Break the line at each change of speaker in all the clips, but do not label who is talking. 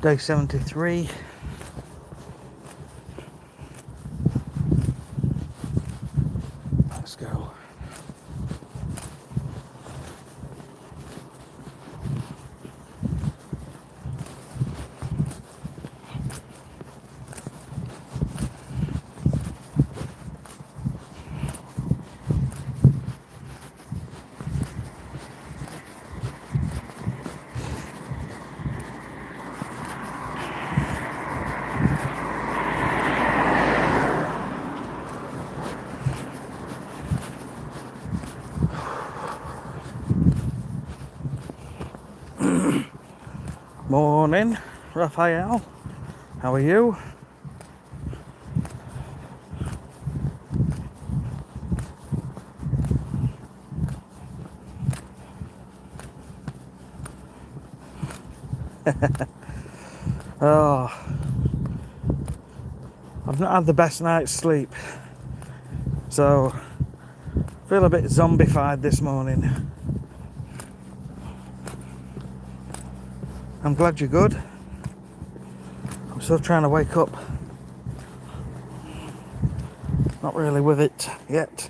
Day 73. Let's go. Morning, Raphael. How are you? Oh, I've not had the best night's sleep, so I feel a bit zombified this morning. I'm glad you're good. I'm still trying to wake up. Not really with it yet.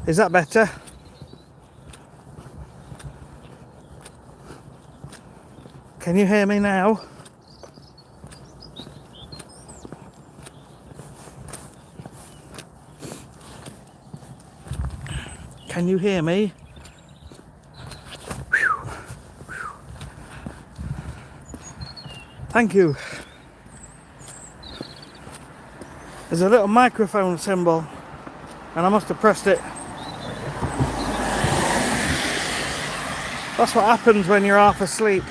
Is that better? Can you hear me now? Can you hear me? Thank you. There's a little microphone symbol and I must have pressed it. That's what happens when you're half asleep.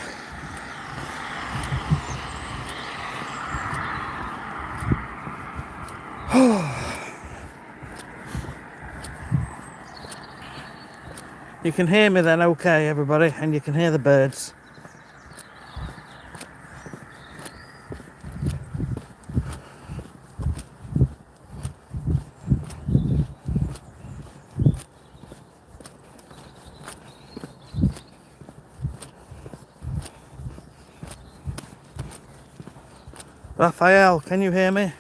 You can hear me then, okay, everybody, and you can hear the birds. Raphael, can you hear me?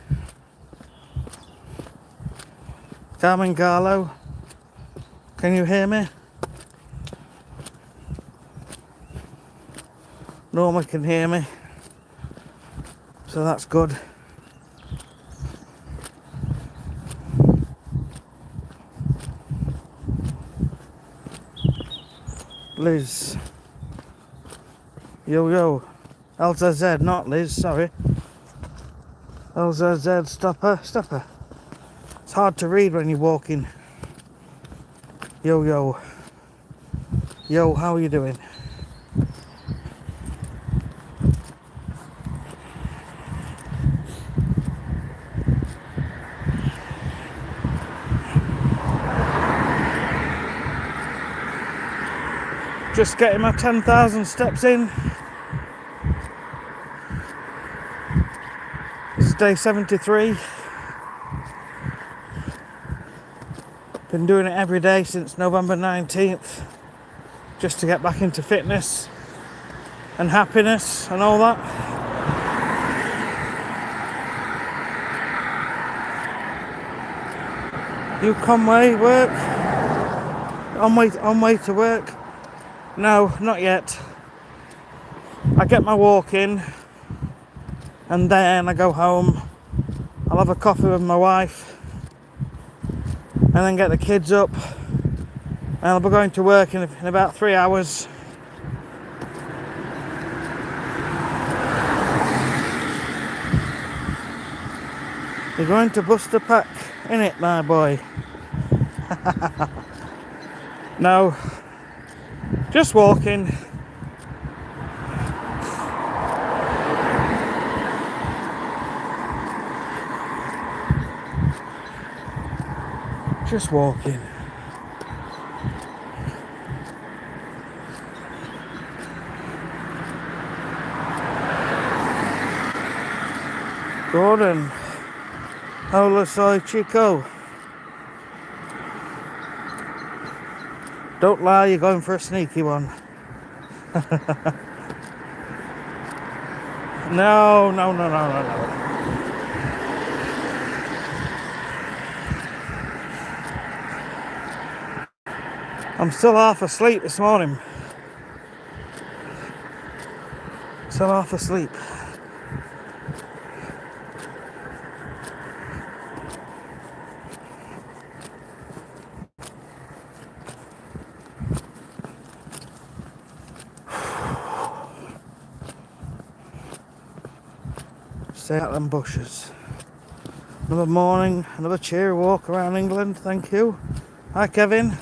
Carmen Carlo, can you hear me? Norma can hear me, so that's good. Liz, yo, LZZ, not Liz, sorry. LZZ, stop her. It's hard to read when you're walking. Yo, how are you doing? Just getting my 10,000 steps in. This is day 73. Been doing it every day since November 19th, just to get back into fitness and happiness and all that. You Conway, work? On way to work? No, not yet. I get my walk in and then I go home. I'll have a coffee with my wife and then get the kids up, and I'll be going to work in about 3 hours. You're going to bust a pack, innit, my boy? No, just walking. Just walking. Gordon. Hola, soy Chico. Don't lie, you're going for a sneaky one. No. I'm still half asleep this morning. Still half asleep. Stay out them bushes. Another morning, another cheery walk around England, thank you. Hi Kevin.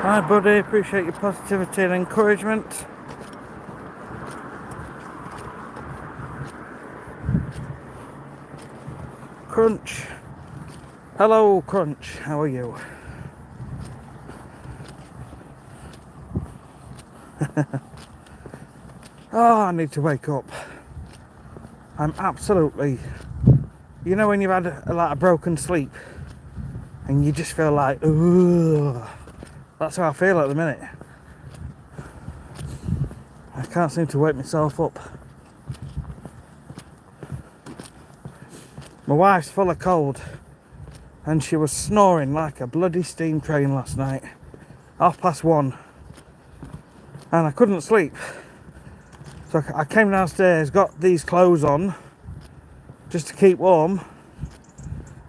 Hi buddy, appreciate your positivity and encouragement. Crunch. Hello Crunch, how are you? Oh, I need to wake up. I'm absolutely, you know when you've had a broken sleep and you just feel like, ugh. That's how I feel at the minute. I can't seem to wake myself up. My wife's full of cold and she was snoring like a bloody steam train last night, 1:30, and I couldn't sleep. So I came downstairs, got these clothes on just to keep warm,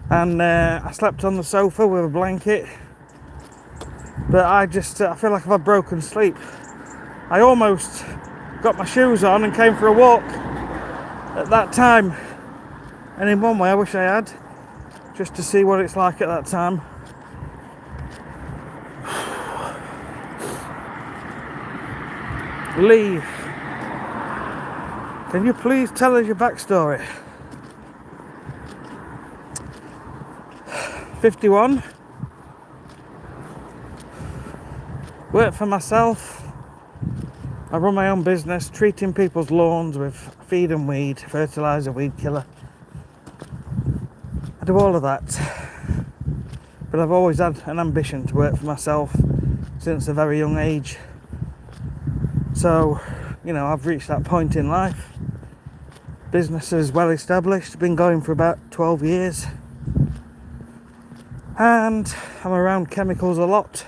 and I slept on the sofa with a blanket. But I feel like I've had broken sleep. I almost got my shoes on and came for a walk at that time. And in one way I wish I had, just to see what it's like at that time. Lee, Can you please tell us your backstory? 51. Work for myself. I run my own business, treating people's lawns with feed and weed, fertiliser, weed killer. I do all of that. But I've always had an ambition to work for myself since a very young age. So, you know, I've reached that point in life. Business is well established, been going for about 12 years. And I'm around chemicals a lot.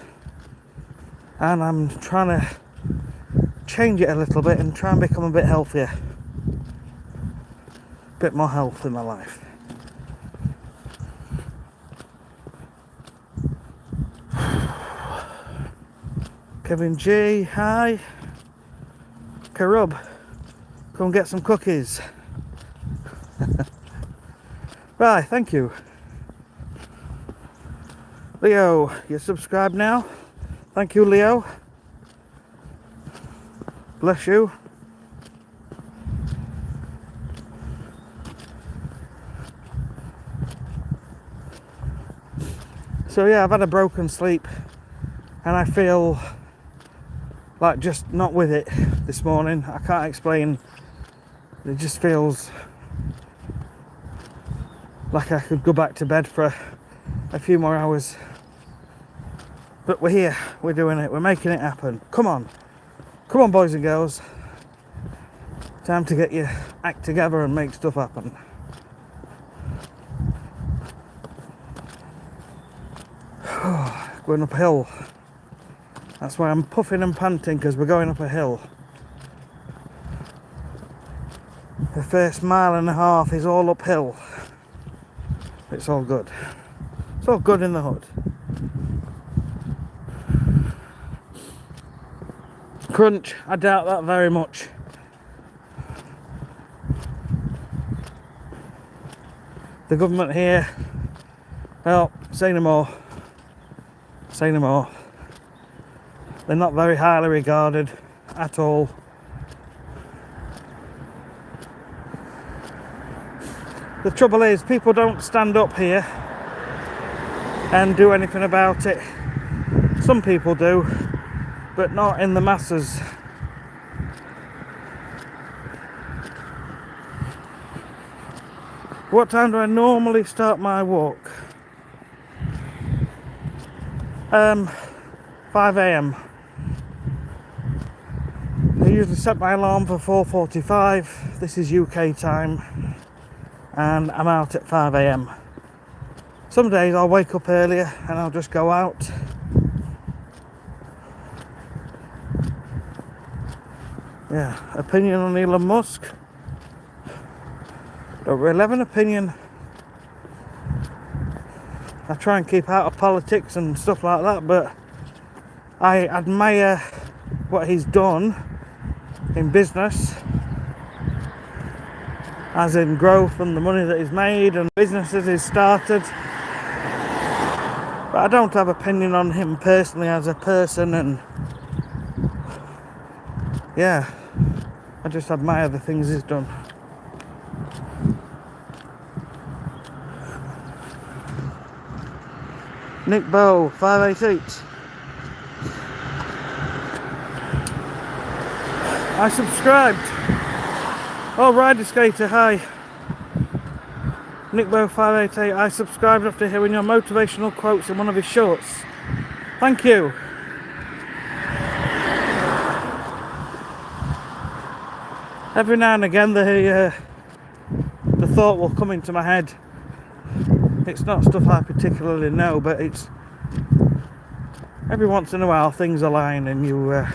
And I'm trying to change it a little bit and try and become a bit healthier. A bit more health in my life. Kevin G, hi. Karub, come get some cookies. Right, thank you. Leo, you're subscribed now? Thank you, Leo. Bless you. So yeah, I've had a broken sleep and I feel like just not with it this morning. I can't explain. It just feels like I could go back to bed for a few more hours. But we're here, we're doing it, we're making it happen. Come on, boys and girls. Time to get your act together and make stuff happen. Going uphill. That's why I'm puffing and panting, because we're going up a hill. The first mile and a half is all uphill. It's all good. It's all good in the hood. Crunch, I doubt that very much. The government here, well, say no more. Say no more. They're not very highly regarded at all. The trouble is, people don't stand up here and do anything about it. Some people do, but not in the masses. What time do I normally start my walk? 5 a.m. I usually set my alarm for 4:45. This is UK time, and I'm out at 5 a.m. Some days I'll wake up earlier and I'll just go out. Yeah, opinion on Elon Musk. Don't really have an opinion. I try and keep out of politics and stuff like that, but I admire what he's done in business, as in growth and the money that he's made and businesses he's started. But I don't have opinion on him personally as a person, and yeah, I just admire the things he's done. Nick Bow, 588. I subscribed. Oh, Rider Skater, hi. Nick Bow, 588. I subscribed after hearing your motivational quotes in one of his shorts. Thank you. Every now and again the thought will come into my head. It's not stuff I particularly know, but it's every once in a while things align and you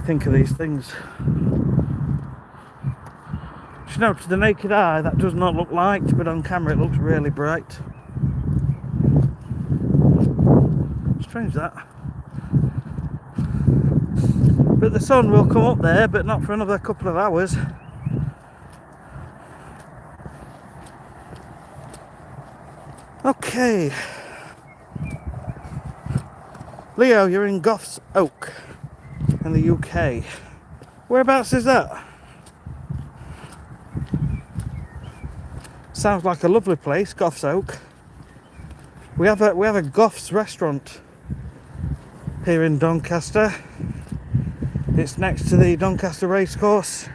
think of these things. You know, to the naked eye that does not look light, but on camera it looks really bright. Strange that. But the sun will come up there, but not for another couple of hours. Okay. Leo, you're in Goffs Oak in the UK. Whereabouts is that? Sounds like a lovely place, Goff's Oak. We have a Goff's restaurant here in Doncaster. It's next to the Doncaster Racecourse.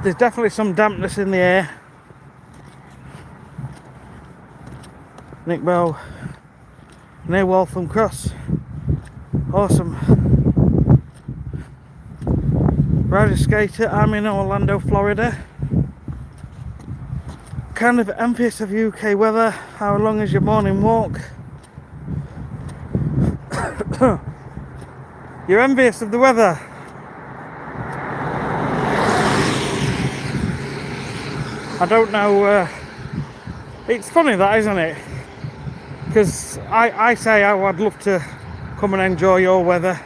There's definitely some dampness in the air. Nick Bow, near Waltham Cross. Awesome. Rider skater, I'm in Orlando, Florida. Kind of envious of UK weather. How long is your morning walk? You're envious of the weather. I don't know. It's funny that, isn't it? Because I say, oh, I'd love to come and enjoy your weather,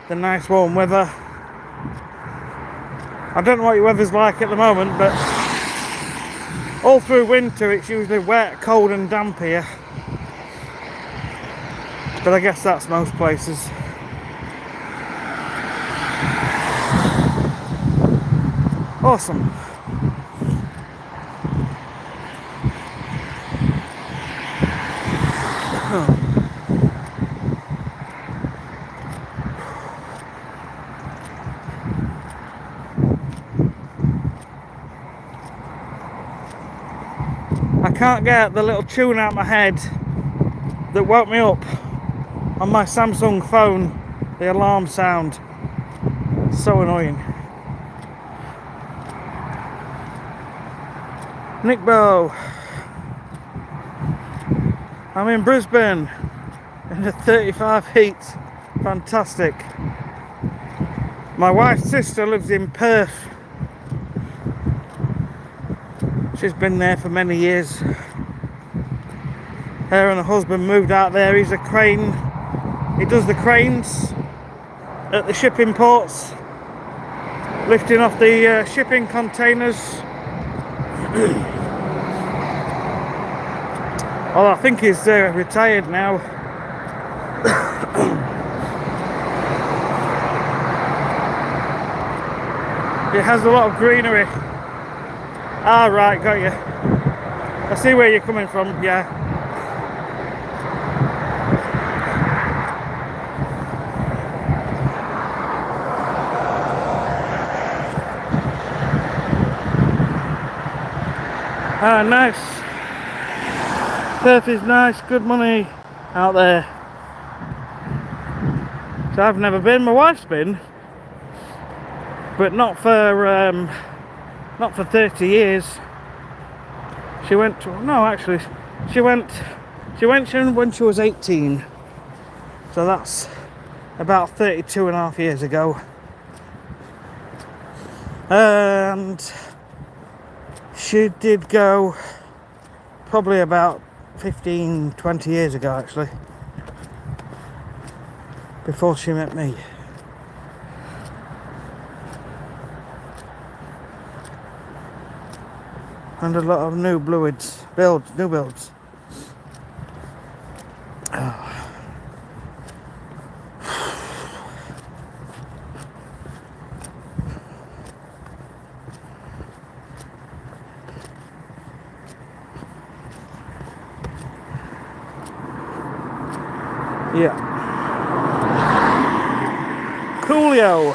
the nice warm weather. I don't know what your weather's like at the moment, but all through winter it's usually wet, cold and damp here. But I guess that's most places. Awesome. I can't get the little tune out my head that woke me up on my Samsung phone, the alarm sound. It's so annoying. Nick Bow. I'm in Brisbane in the 35 heat. Fantastic. My wife's sister lives in Perth. She's been there for many years. Her and her husband moved out there. He's a crane. He does the cranes at the shipping ports, lifting off the shipping containers. Oh, I think he's retired now. It has a lot of greenery. Ah, right, got you. I see where you're coming from, yeah. Ah, nice. Perth is nice, good money out there. So I've never been, my wife's been, but not for 30 years. She went to, no, actually, she went when she was 18. So that's about 32 and a half years ago. And she did go probably about 15, 20 years ago, actually, before she met me. And a lot of new builds. Oh. Yeah. Coolio.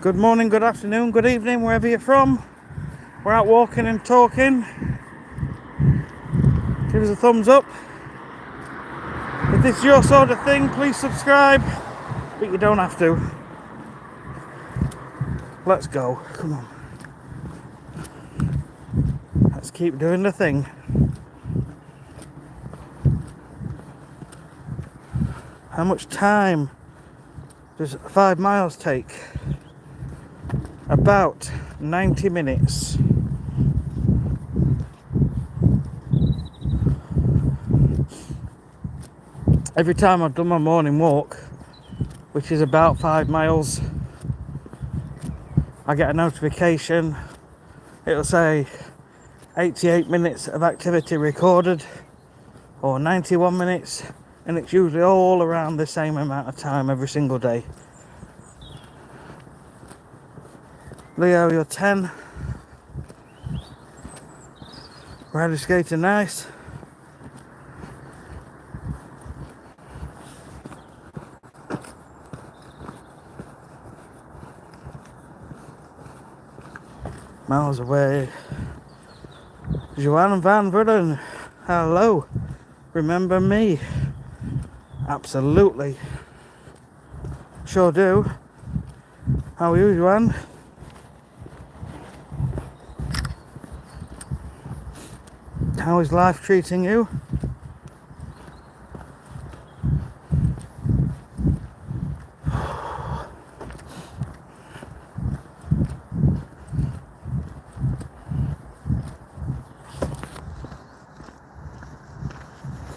Good morning, good afternoon, good evening, wherever you're from. We're out walking and talking. Give us a thumbs up. If this is your sort of thing, please subscribe. But you don't have to. Let's go. Come on. Let's keep doing the thing. How much time does 5 miles take? About 90 minutes. every time I've done my morning walk, which is about 5 miles, I get a notification. It'll say 88 minutes of activity recorded or 91 minutes, and it's usually all around the same amount of time every single day. Leo, you're 10. Rider skating nice. Miles away. Joanne Van Verden, hello. Remember me? Absolutely. Sure do. How are you, Joanne? How is life treating you?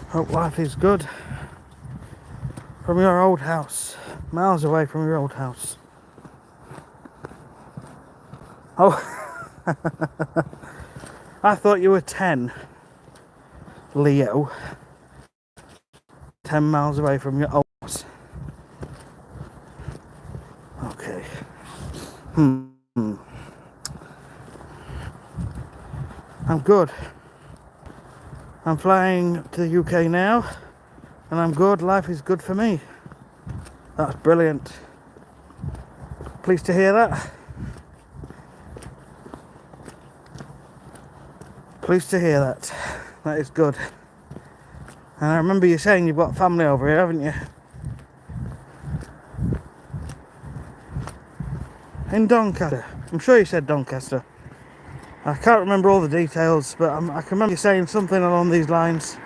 Hope life is good. From your old house. Miles away from your old house. Oh, I thought you were 10. Leo. 10 miles away from your old house. Okay. I'm good. I'm flying to the UK now, and I'm good. Life is good for me. That's brilliant. Pleased to hear that. Pleased to hear that. That is good. And I remember you saying you've got family over here, haven't you? In Doncaster. I'm sure you said Doncaster. I can't remember all the details, but I can remember you saying something along these lines.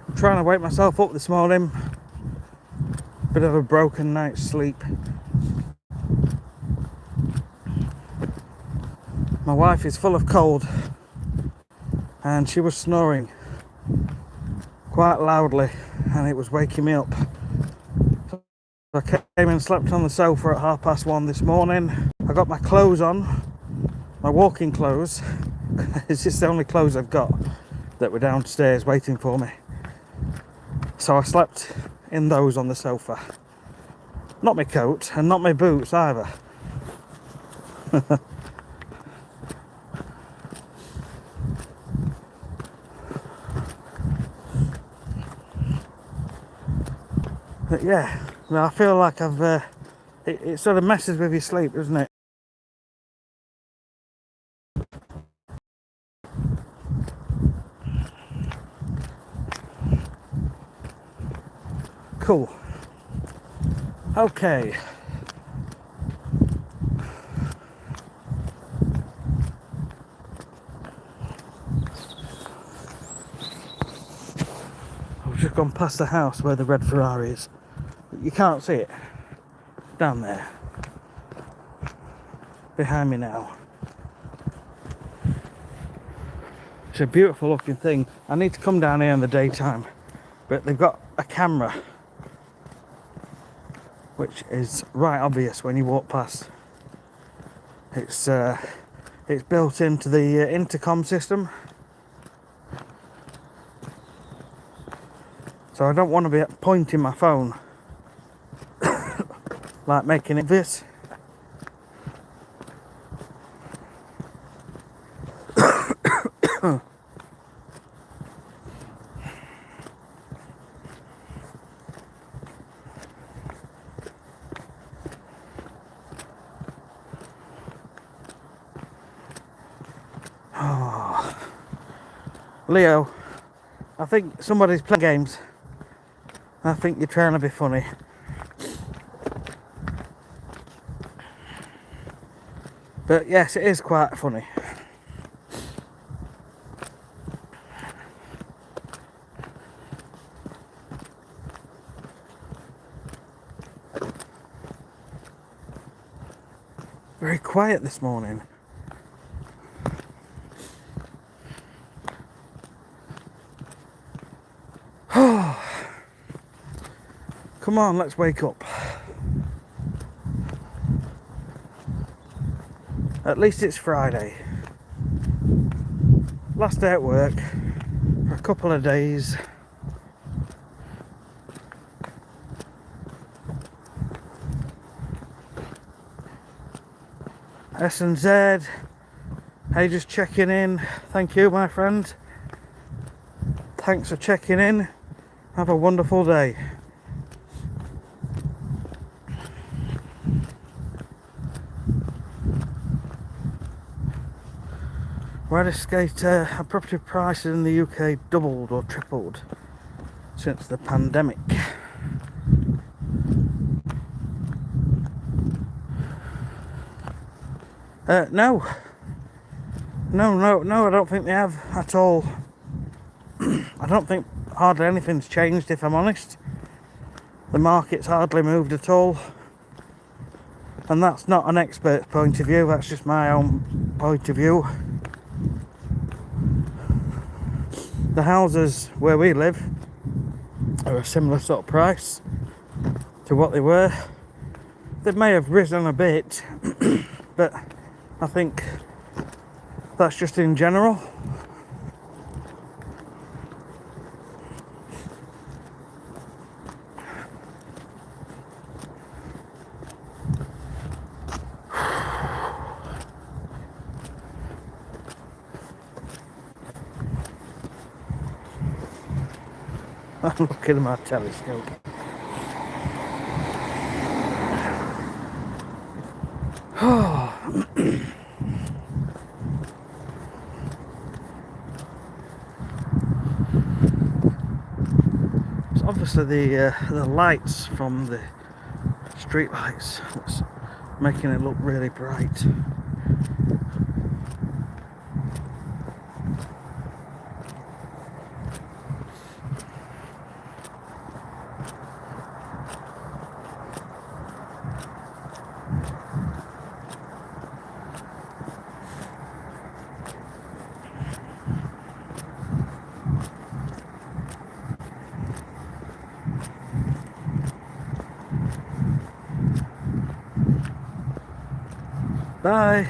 I'm trying to wake myself up this morning. Bit of a broken night's sleep. My wife is full of cold, and she was snoring quite loudly, and it was waking me up. So I came and slept on the sofa at 1:30 this morning. I got my clothes on, my walking clothes. It's just the only clothes I've got that were downstairs waiting for me. So I slept in those on the sofa. Not my coat and not my boots either. But yeah, I feel like it sort of messes with your sleep, doesn't it? Cool. Okay. I've just gone past the house where the red Ferrari is. You can't see it. Down there. Behind me now. It's a beautiful looking thing. I need to come down here in the daytime. But they've got a camera, which is right obvious when you walk past. It's built into the intercom system. So I don't want to be pointing my phone like making it this. Oh. Leo, I think somebody's playing games. I think you're trying to be funny. But yes, it is quite funny. very quiet this morning. Come on, let's wake up. At least it's Friday. Last day at work for a couple of days. S&Z, hey, just checking in. Thank you, my friend. Thanks for checking in. Have a wonderful day. Rider skater, property prices in the UK doubled or tripled since the pandemic. No, I don't think they have at all. I don't think hardly anything's changed, if I'm honest. The market's hardly moved at all. And that's not an expert's point of view, that's just my own point of view. The houses where we live are a similar sort of price to what they were. They may have risen a bit, but I think that's just in general. I'm looking at my telescope. It's obviously the lights from the street lights that's making it look really bright. Bye.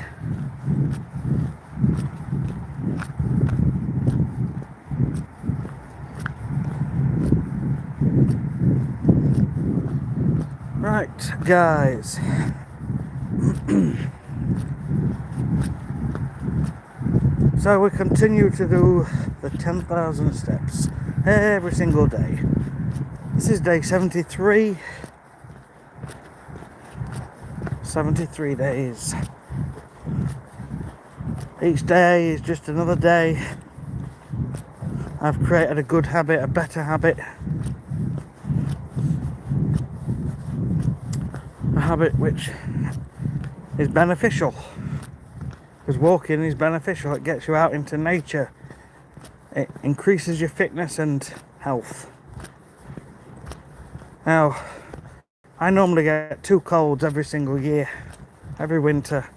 Right, guys. So we continue to do the 10,000 steps every single day. This is day 73. 73 days. Each day is just another day. I've created a good habit, a better habit. A habit which is beneficial. Because walking is beneficial. It gets you out into nature. It increases your fitness and health. Now, I normally get 2 colds every single year. Every winter.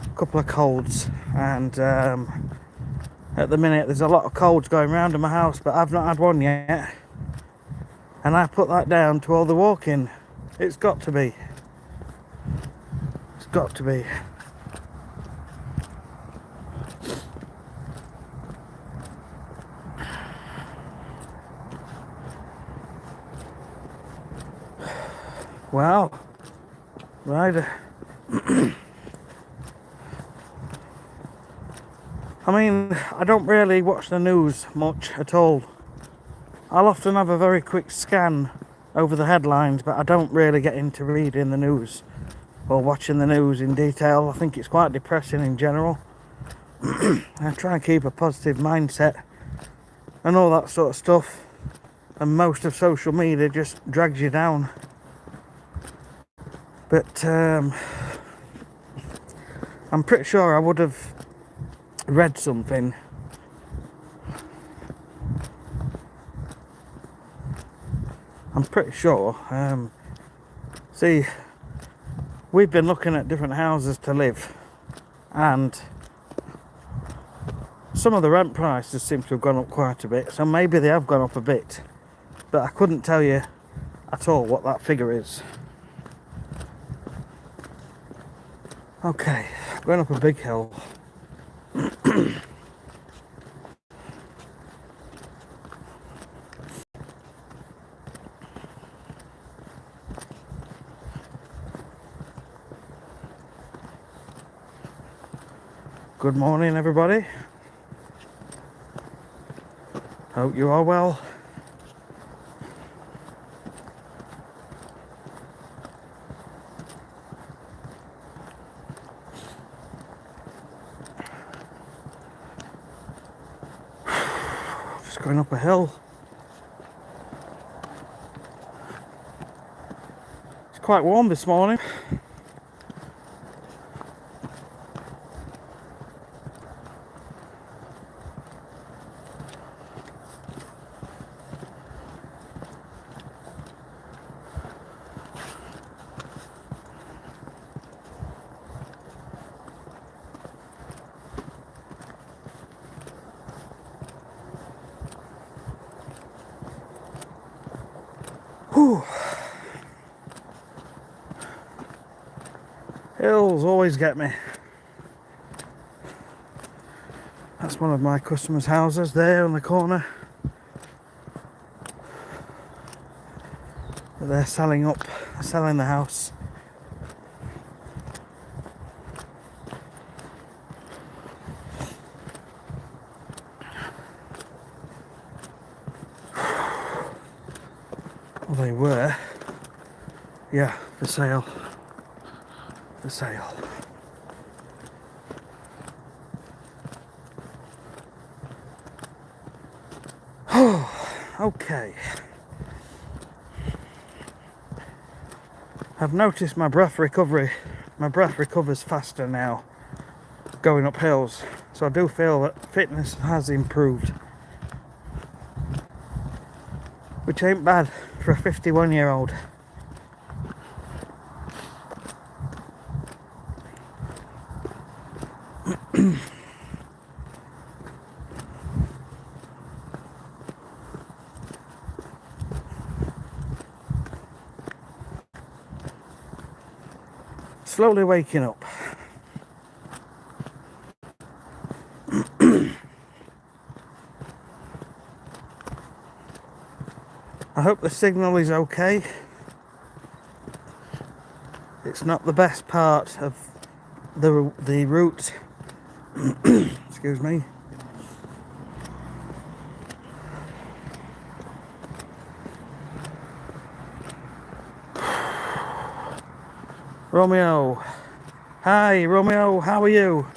A couple of colds. And at the minute there's a lot of colds going around in my house, but I've not had one yet. And I put that down to all the walking. It's got to be. It's got to be. Wow. Right. I mean, I don't really watch the news much at all. I'll often have a very quick scan over the headlines, but I don't really get into reading the news or watching the news in detail. I think it's quite depressing in general. I try and keep a positive mindset and all that sort of stuff, and most of social media just drags you down. But I'm pretty sure I would have read something I'm pretty sure. See, we've been looking at different houses to live, and some of the rent prices seem to have gone up quite a bit, so maybe they have gone up a bit, but I couldn't tell you at all what that figure is. Okay, going up a big hill. Good morning, everybody. Hope you are well. Just going up a hill. It's quite warm this morning. Whew. Hills always get me. That's one of my customers' houses there on the corner. They're selling the house. Well, they were. Yeah, for sale. For sale. Okay. I've noticed my breath recovery. My breath recovers faster now going up hills. So I do feel that fitness has improved. Which ain't bad for a 51-year-old. Slowly waking up. I hope the signal is okay. It's not the best part of the route. Excuse me. Romeo. Hi, Romeo. How are you?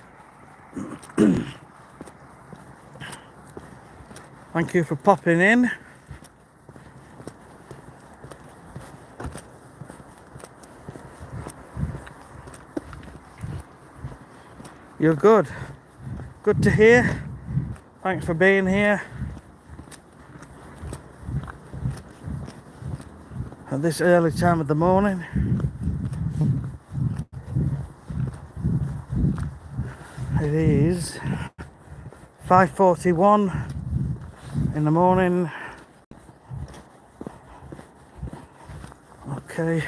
Thank you for popping in. You're good. Good to hear. Thanks for being here. At this early time of the morning. It is 5:41 in the morning. Okay.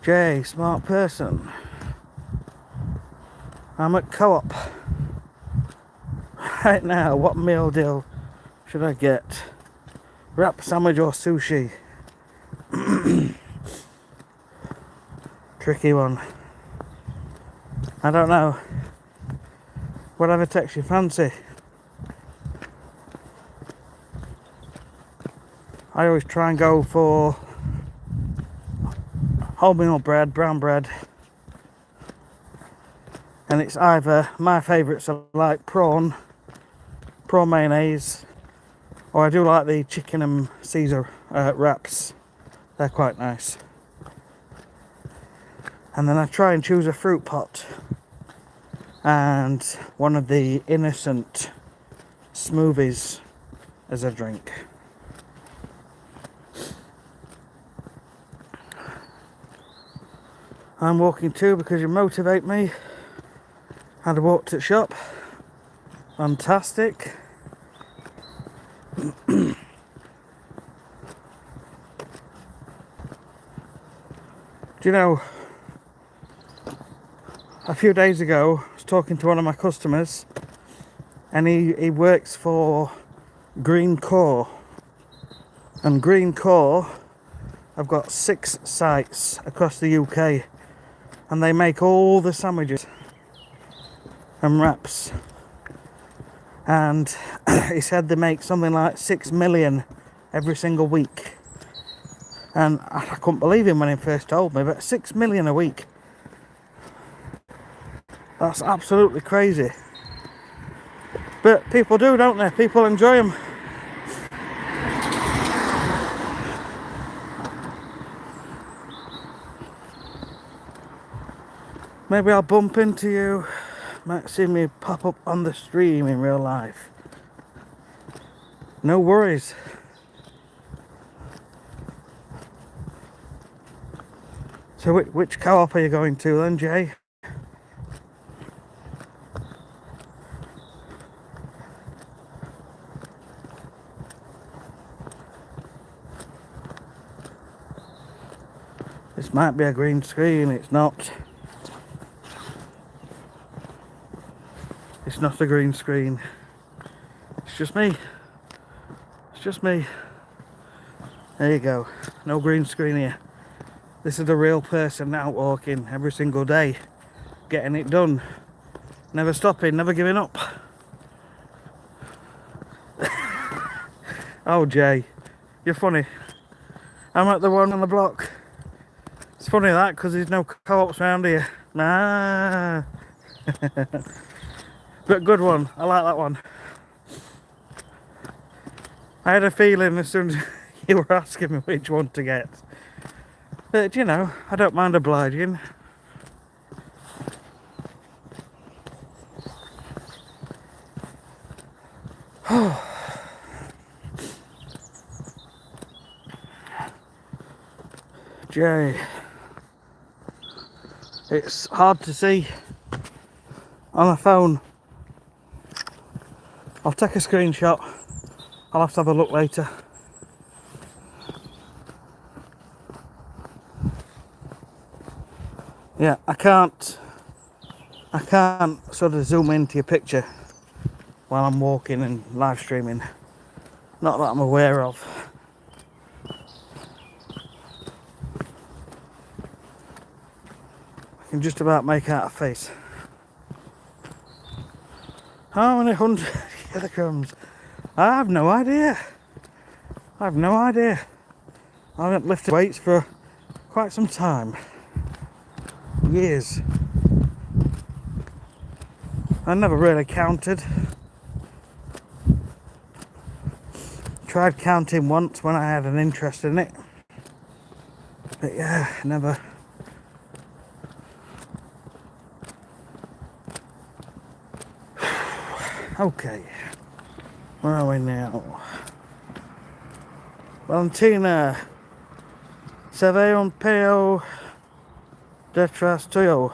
Jay, smart person. I'm at Co-op. Right now, what meal deal should I get? Wrap sandwich or sushi? Tricky one. I don't know. Whatever takes your fancy. I always try and go for wholemeal bread, brown bread. And it's either, my favourites are like prawn mayonnaise, or I do like the chicken and Caesar wraps. They're quite nice. And then I try and choose a fruit pot and one of the innocent smoothies as a drink. I'm walking too because you motivate me. Had a walk to the shop. Fantastic. Do you know, a few days ago I was talking to one of my customers, and he works for Green Core, and Green Core have got 6 sites across the UK, and they make all the sandwiches and wraps, and he said they make something like 6 million every single week. And I couldn't believe him when he first told me, but 6 million a week, that's absolutely crazy. But people do, don't they? People enjoy them. Maybe I'll bump into you, might see me pop up on the stream in real life. No worries. So which co-op are you going to then, Jay? This might be a green screen, it's not. It's not a green screen. It's just me. It's just me. There you go. No green screen here. This is a real person out walking every single day, getting it done. Never stopping, never giving up. Oh, Jay, you're funny. I'm at the one on the block. It's funny that, because there's no co-ops around here. Nah. But good one. I like that one. I had a feeling as soon as you were asking me which one to get. But, you know, I don't mind obliging. Jay, it's hard to see on a phone. I'll take a screenshot. I'll have to have a look later. Yeah, I can't sort of zoom into your picture while I'm walking and live streaming. Not that I'm aware of. I can just about make out a face. How many hundred kilograms? I have no idea. I have no idea. I haven't lifted weights for quite some time. Years. I never really counted. Tried counting once when I had an interest in it. But yeah, never. Okay. Where are we now? Valentina. Se ve un peo detrás tuyo.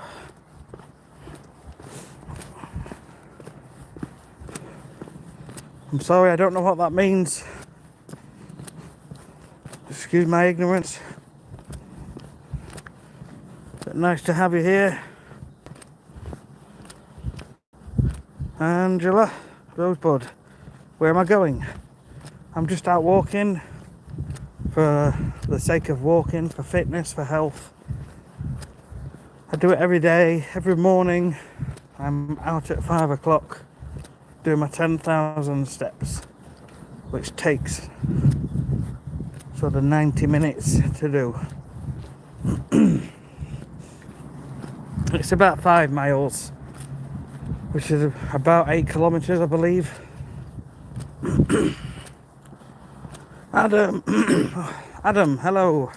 I'm sorry, I don't know what that means. Excuse my ignorance. But nice to have you here. Angela, Rosebud, where am I going? I'm just out walking for the sake of walking, for fitness, for health. I do it every day, every morning. I'm out at 5 o'clock doing my 10,000 steps, which takes sort of 90 minutes to do. It's about 5 miles, which is about 8 kilometers, I believe. Adam, Adam, hello.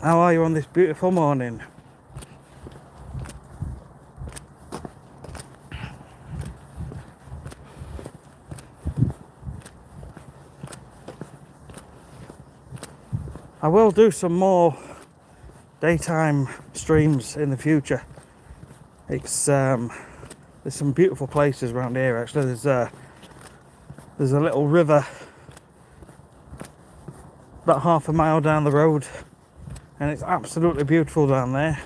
How are you on this beautiful morning? I will do some more daytime streams in the future. It's there's some beautiful places around here. Actually, there's a little river about half a mile down the road, and it's absolutely beautiful down there.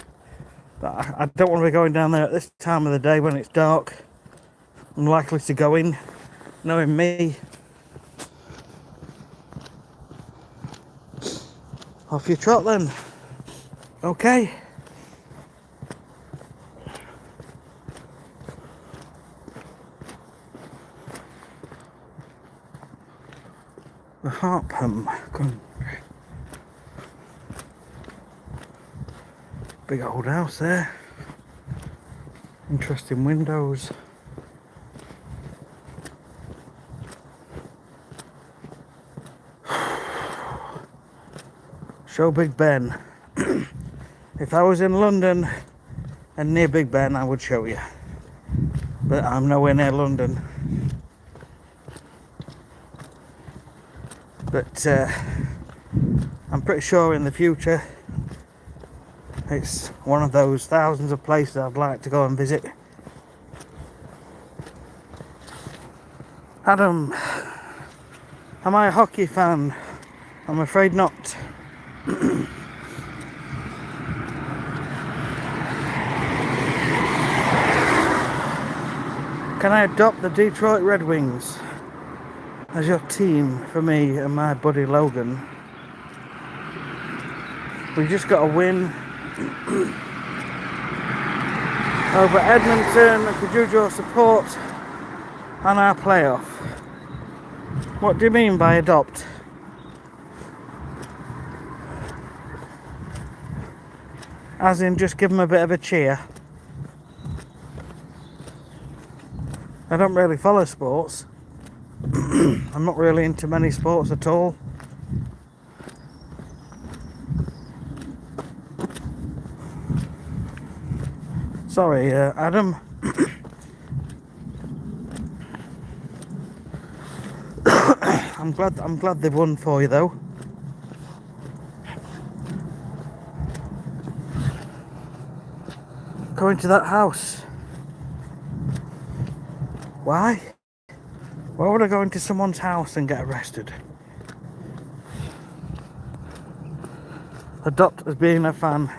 But I don't want to be going down there at this time of the day when it's dark. I'm likely to go in, knowing me. Off you trot then. Okay. The Harpham Country. Big old house there. Interesting windows. Show Big Ben. If I was in London and near Big Ben, I would show you. But I'm nowhere near London. But I'm pretty sure in the future it's one of those thousands of places I'd like to go and visit. Adam, am I a hockey fan? I'm afraid not. Can I adopt the Detroit Red Wings as your team for me and my buddy Logan? We just got a win over Edmonton. Could you draw support on our playoff? What do you mean by adopt? As in just give them a bit of a cheer? I don't really follow sports. I'm not really into many sports at all. Sorry, Adam. I'm glad they've won for you though. Going to that house. Why? Why would I go into someone's house and get arrested? Adopt as being a fan.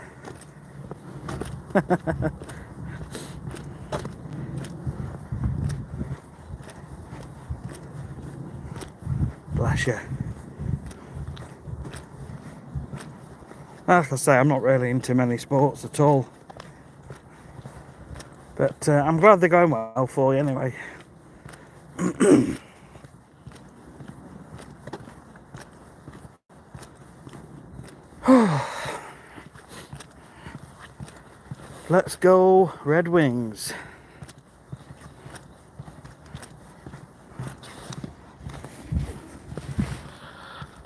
Bless you. Like I say, I'm not really into many sports at all. But I'm glad they're going well for you anyway. Let's go Red Wings.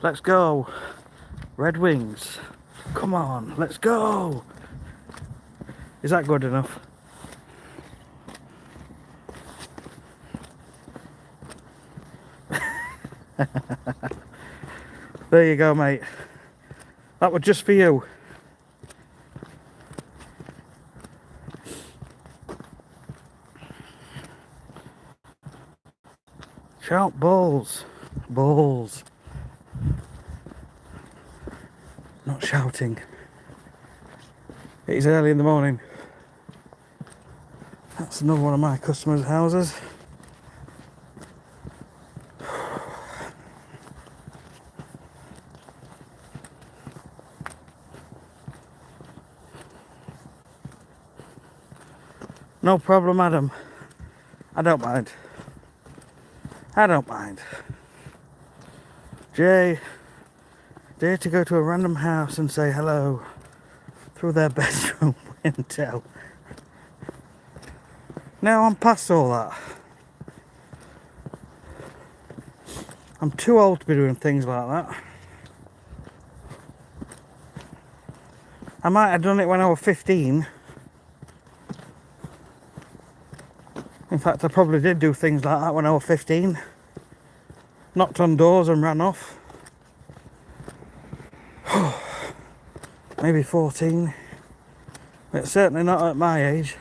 Let's go Red Wings. Come on, let's go. Is that good enough? There you go, mate. That was just for you. Shout balls. Balls. Not shouting. It is early in the morning. That's another one of my customers' houses. No problem, Adam. I don't mind. I don't mind. Jay, dare to go to a random house and say hello through their bedroom window. Now I'm past all that. I'm too old to be doing things like that. I might have done it when I was 15. In fact, I probably did do things like that when I was 15. Knocked on doors and ran off. maybe 14. But certainly not at my age.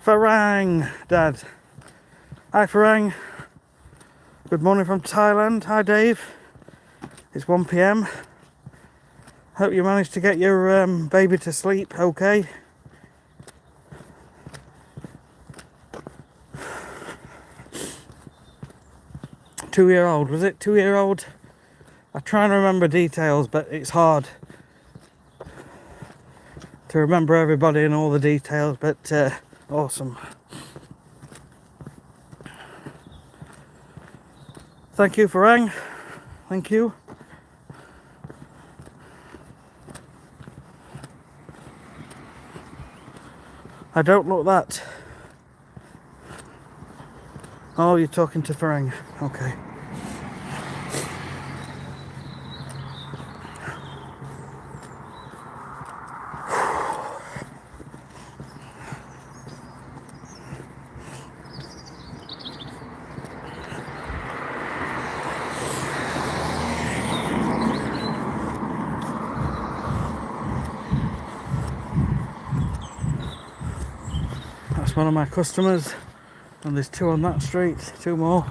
Farang, Dad. Hi Farang. Good morning from Thailand. Hi Dave. It's 1 PM. Hope you managed to get your baby to sleep okay. Two-year-old, was it? 2-year-old? I try and remember details, but it's hard to remember everybody and all the details, but awesome. Thank you, Farang. Thank you. I don't look that. Oh, you're talking to Farang. Okay. That's one of my customers, and there's two on that street, two more.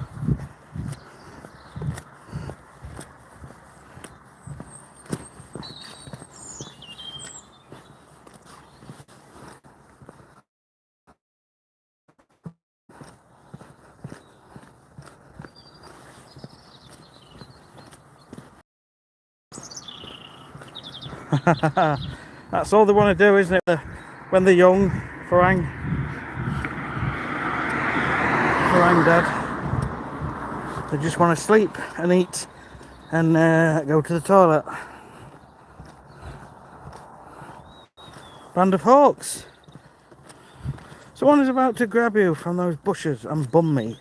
That's all they want to do, isn't it? When they're young, Farang Dad. They just want to sleep and eat and go to the toilet. Band of hawks. Someone is about to grab you from those bushes and bum me.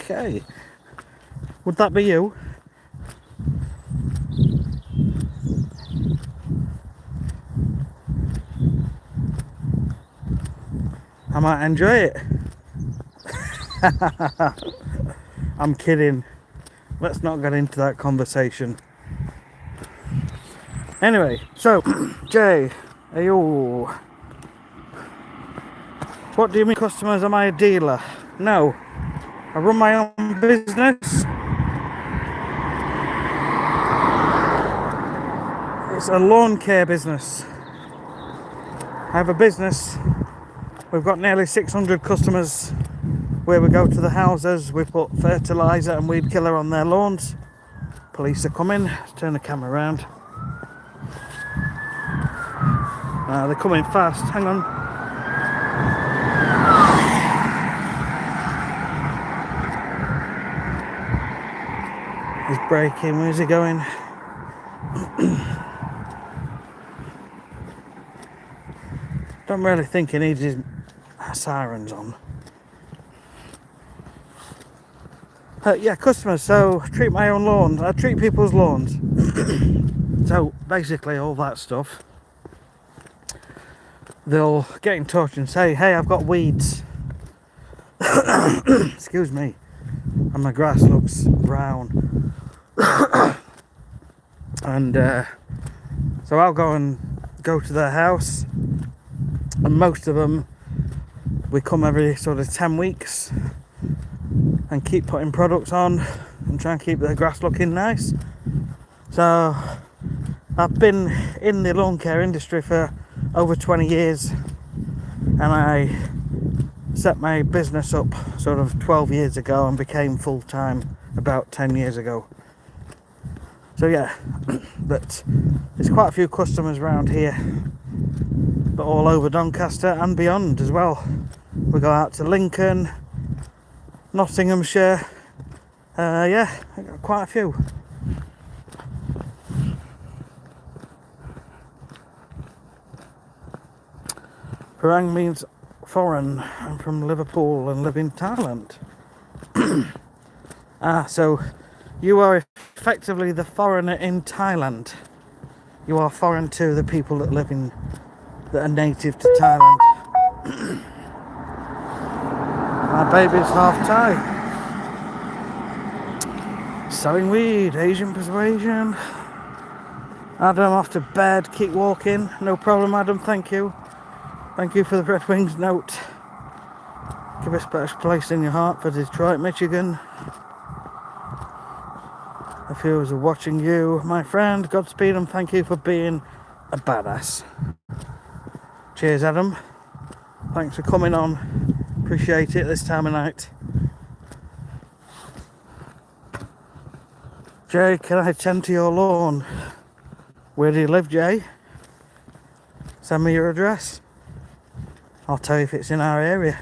Okay. Would that be you? I might enjoy it. I'm kidding. Let's not get into that conversation. Anyway, so Jay, ayo. What do you mean, customers? Am I a dealer? No, I run my own business. It's a lawn care business. I have a business. We've got nearly 600 customers where we go to the houses, we put fertiliser and weed killer on their lawns. Police are coming. Let's turn the camera around. They're coming fast. Hang on. He's braking. Where's he going? Don't really think he needs his sirens on. Yeah, customers. So treat my own lawn. I treat people's lawns. So basically all that stuff. They'll get in touch and say, hey, I've got weeds. Excuse me. And my grass looks brown. And so I'll go to their house. And most of them, we come every sort of 10 weeks and keep putting products on and try and keep the grass looking nice. So I've been in the lawn care industry for over 20 years, and I set my business up sort of 12 years ago and became full-time about 10 years ago. So yeah, but there's quite a few customers around here, but all over Doncaster and beyond as well. We go out to Lincoln, Nottinghamshire, yeah, I got quite a few. Farang means foreign. I'm from Liverpool and live in Thailand. So you are effectively the foreigner in Thailand. You are foreign to the people that are native to Thailand. My baby's half Thai. Selling weed, Asian persuasion. Adam, off to bed, keep walking. No problem, Adam, thank you. Thank you for the Red Wings note. Give a special place in your heart for Detroit, Michigan. If he was watching you, my friend, Godspeed and thank you for being a badass. Cheers, Adam. Thanks for coming on. Appreciate it this time of night. Jay, can I tend to your lawn? Where do you live, Jay? Send me your address. I'll tell you if it's in our area.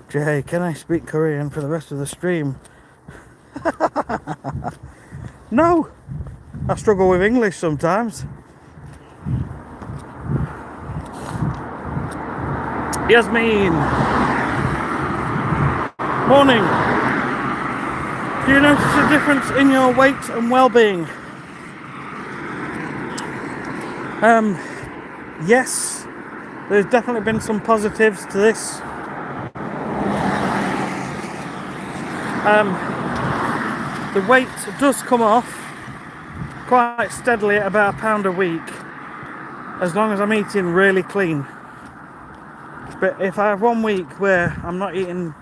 Jay, can I speak Korean for the rest of the stream? No! I struggle with English sometimes. Yasmin! Morning! Do you notice a difference in your weight and well-being? Yes, there's definitely been some positives to this. The weight does come off quite steadily at about £1 a week, as long as I'm eating really clean. But if I have 1 week where I'm not eating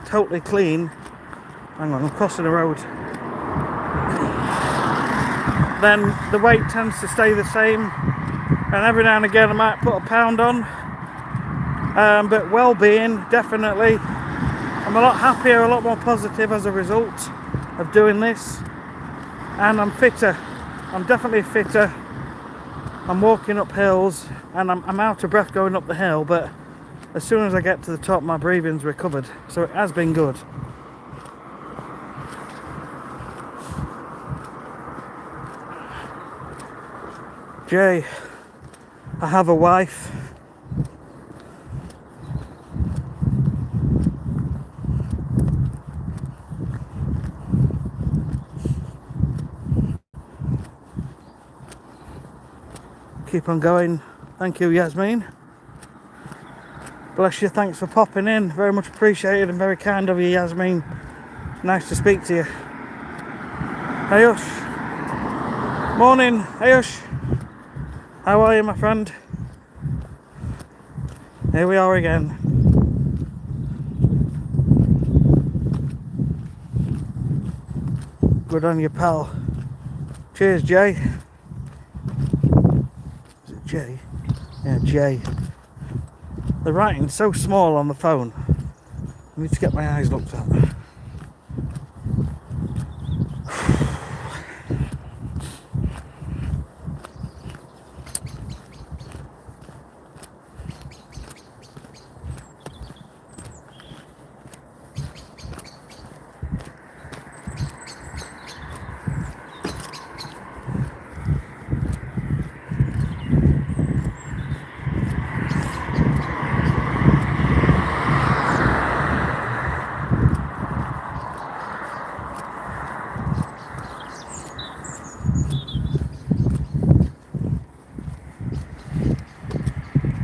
totally clean, hang on, I'm crossing the road, then the weight tends to stay the same, and every now and again I might put £1 on. But well-being, definitely. I'm a lot happier, a lot more positive as a result of doing this, and I'm fitter. I'm definitely fitter. I'm walking up hills, and I'm out of breath going up the hill, but as soon as I get to the top, my breathing's recovered, so it has been good. Jay, I have a wife. Keep on going. Thank you, Yasmin. Bless you, thanks for popping in. Very much appreciated and very kind of you, Yasmin. Nice to speak to you. Ayush. Morning, Ayush. How are you, my friend? Here we are again. Good on you, pal. Cheers, Jay. Is it Jay? Yeah, Jay. The writing's so small on the phone. I need to get my eyes looked at.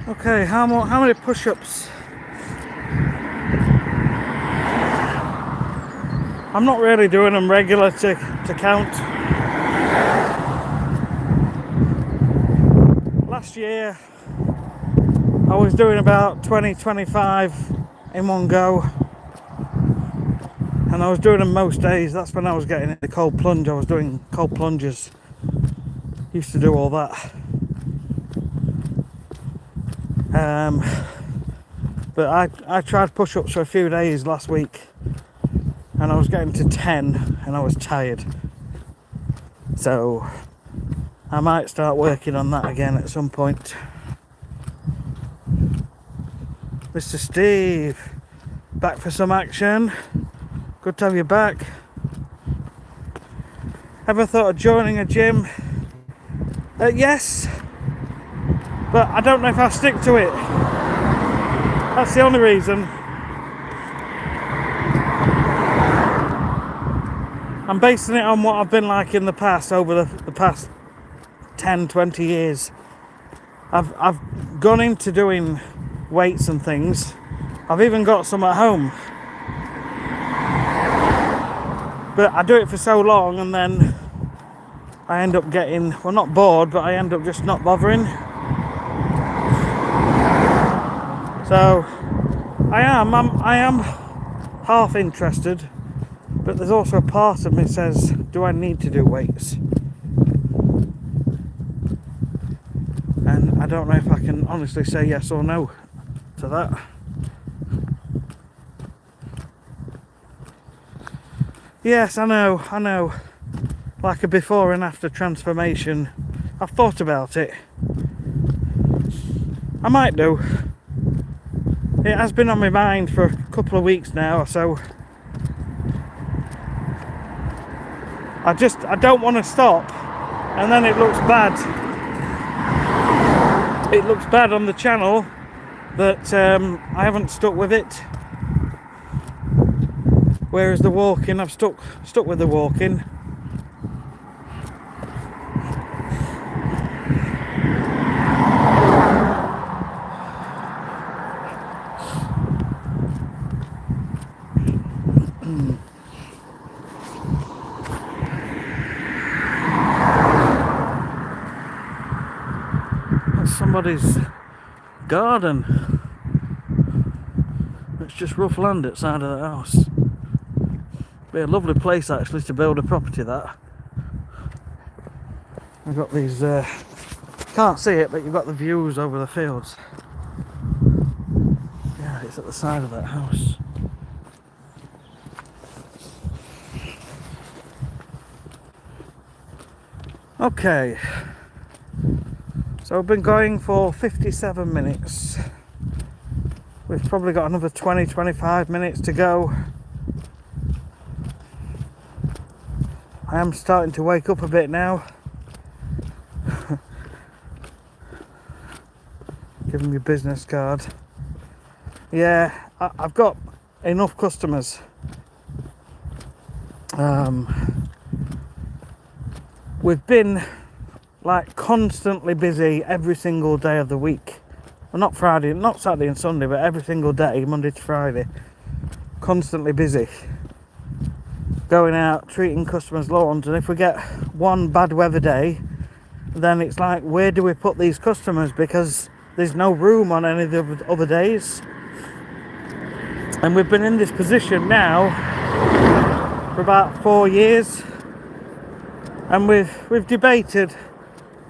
Okay, how many push-ups? I'm not really doing them regular to count. Last year I was doing about 20-25 in one go, and I was doing them most days. That's when I was getting the cold plunge. I was doing cold plunges. Used to do all that. But I tried push-ups for a few days last week, and I was getting to 10 and I was tired. So I might start working on that again at some point. Mr. Steve, back for some action. Good to have you back. Ever thought of joining a gym? Yes, but I don't know if I'll stick to it. That's the only reason. I'm basing it on what I've been like in the past, over the past 10-20 years. I've gone into doing weights and things I've even got some at home. But I do it for so long and then I end up getting, well, not bored, but I end up just not bothering. So I am half interested, but there's also a part of me that says, do I need to do weights? And I don't know if I can honestly say yes or no to that. Yes, I know. Like a before and after transformation. I've thought about it. I might do. It has been on my mind for a couple of weeks now, so I don't want to stop and then it looks bad. It looks bad on the channel that I haven't stuck with it. Whereas the walking, I've stuck with the walking. That's somebody's garden. It's just rough land outside of the house. Be a lovely place actually to build a property, that. I've got these, can't see it, but you've got the views over the fields. Yeah, it's at the side of that house. Okay, so I've been going for 57 minutes. We've probably got another 20-25 minutes to go. I am starting to wake up a bit now. Give me your business card. Yeah, I've got enough customers. We've been like constantly busy every single day of the week. Well, not Friday, not Saturday and Sunday, but every single day, Monday to Friday. Constantly busy. Going out, treating customers' lawns, and if we get one bad weather day, then it's like, where do we put these customers? Because there's no room on any of the other days. And we've been in this position now for about 4 years, and we've debated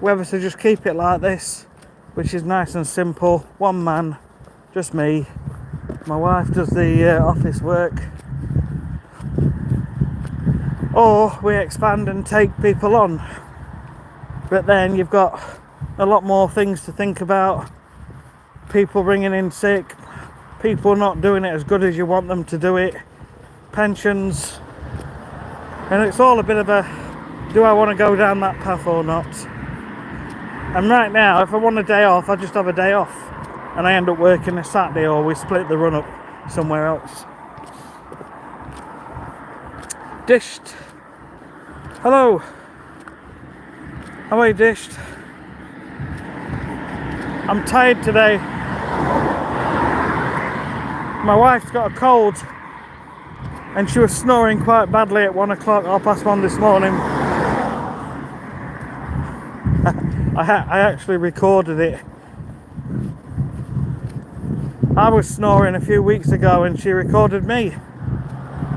whether to just keep it like this, which is nice and simple, one man, just me. My wife does the office work. Or we expand and take people on. But then you've got a lot more things to think about. People bringing in sick, people not doing it as good as you want them to do it, pensions. And it's all a bit of a, do I want to go down that path or not? And right now, if I want a day off, I just have a day off. And I end up working a Saturday, or we split the run up somewhere else. Dished. Hello. How are you, Dished? I'm tired today. My wife's got a cold and she was snoring quite badly at 1 o'clock, 1:30 this morning. I actually recorded it. I was snoring a few weeks ago and she recorded me.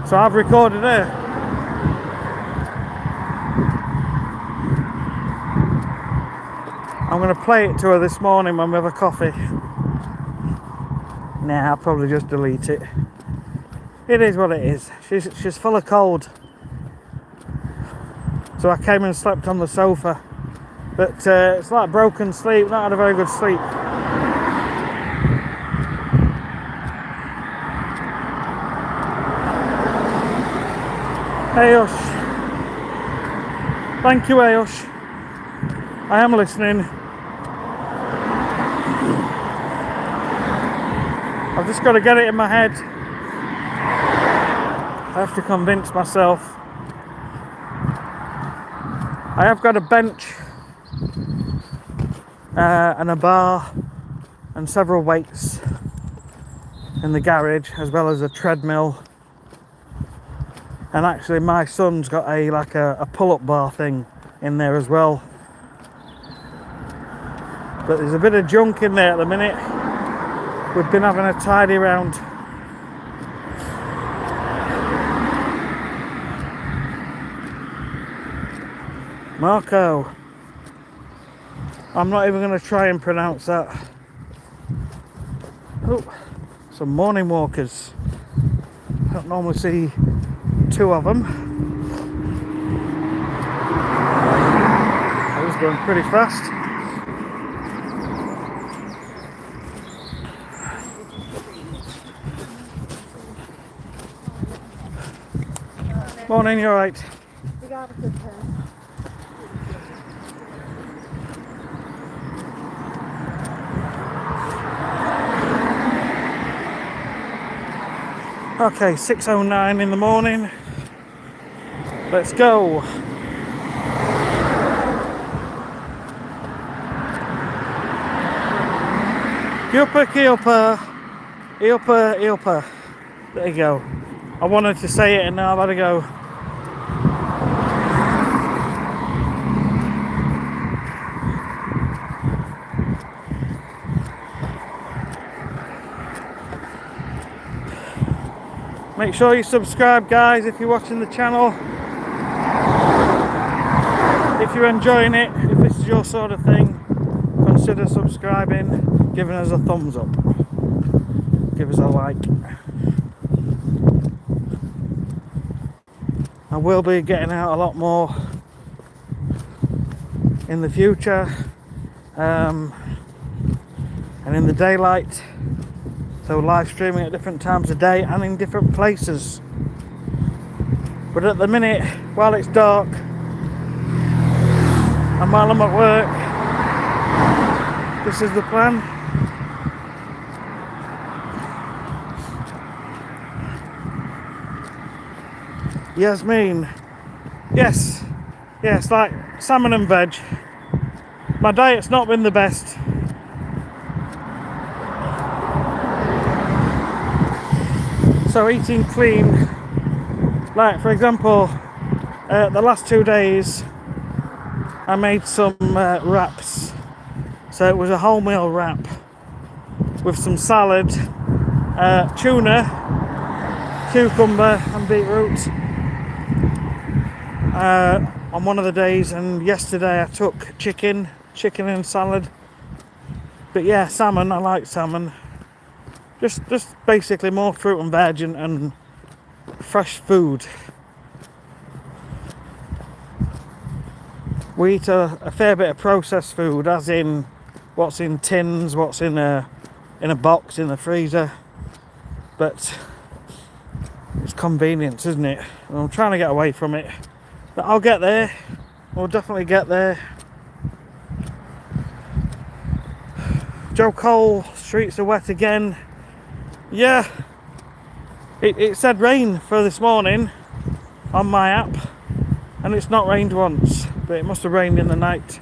So I've recorded her. I'm going to play it to her this morning when we have a coffee. Nah, I'll probably just delete it. It is what it is. She's full of cold. So I came and slept on the sofa. But it's like broken sleep, not had a very good sleep. Ayush. Thank you, Ayush. I am listening. I've just got to get it in my head. I have to convince myself. I have got a bench and a bar and several weights. in the garage, as well as a treadmill. And actually my son's got a pull-up bar thing in there as well. But there's a bit of junk in there at the minute. We've been having a tidy round. Marco. I'm not even going to try and pronounce that. Oh, some morning walkers. Don't normally see two of them. I was going pretty fast. Morning, you alright? Okay, 6:09 in the morning. Let's go. Yopa Kyopa. Yopa Yopa. There you go. I wanted to say it and now I've had to go. Make sure you subscribe, guys, if you're watching the channel. If you're enjoying it, if this is your sort of thing, consider subscribing, giving us a thumbs up, give us a like. I will be getting out a lot more in the future, and in the daylight. So live streaming at different times of day and in different places. But at the minute, while it's dark and while I'm at work, this is the plan. Yasmin. Yes, like salmon and veg. My diet's not been the best. So eating clean, like for example, the last 2 days I made some wraps. So it was a wholemeal wrap with some salad, tuna, cucumber and beetroot on one of the days, and yesterday I took chicken and salad. But yeah, salmon, I like salmon. Just basically more fruit and veg and fresh food. We eat a fair bit of processed food, as in what's in tins, what's in a box in the freezer. But it's convenience, isn't it? And I'm trying to get away from it. But I'll get there. We'll definitely get there. Joe Cole, streets are wet again. Yeah, it said rain for this morning on my app, and it's not rained once, but it must have rained in the night.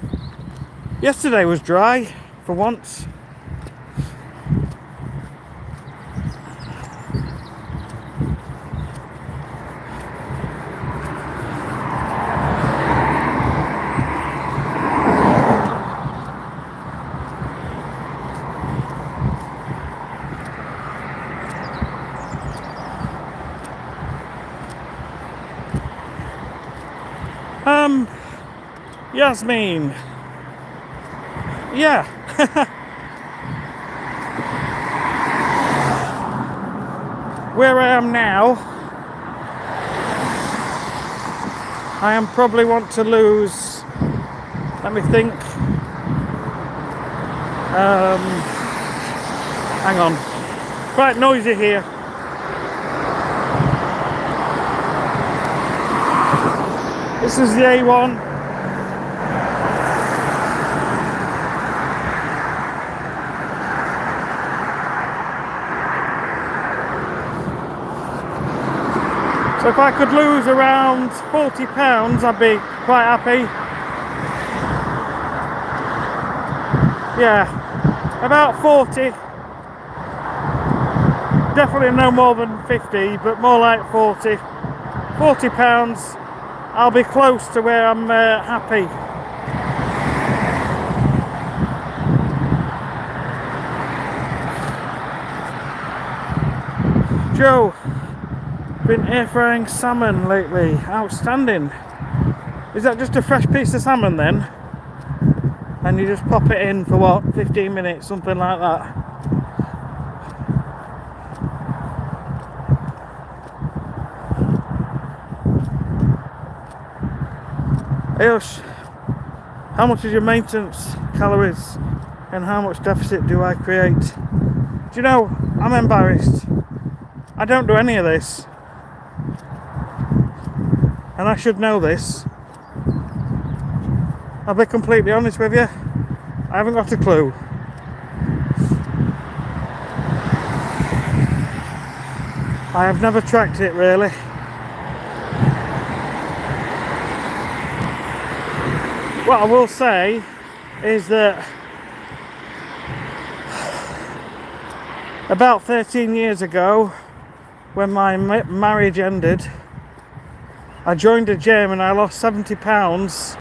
Yesterday was dry for once. Yasmin. Yeah. Where I am now, I am probably want to lose, let me think, hang on, quite noisy here. This is the A1. So if I could lose around £40, I'd be quite happy. Yeah, about 40. Definitely no more than 50, but more like 40. £40. I'll be close to where I'm happy. Joe, been air frying salmon lately. Outstanding. Is that just a fresh piece of salmon then? And you just pop it in for what, 15 minutes, something like that? Ayosh, how much is your maintenance calories and how much deficit do I create? Do you know, I'm embarrassed. I don't do any of this. And I should know this. I'll be completely honest with you. I haven't got a clue. I have never tracked it really. What I will say is that about 13 years ago, when my marriage ended, I joined a gym and I lost 70 pounds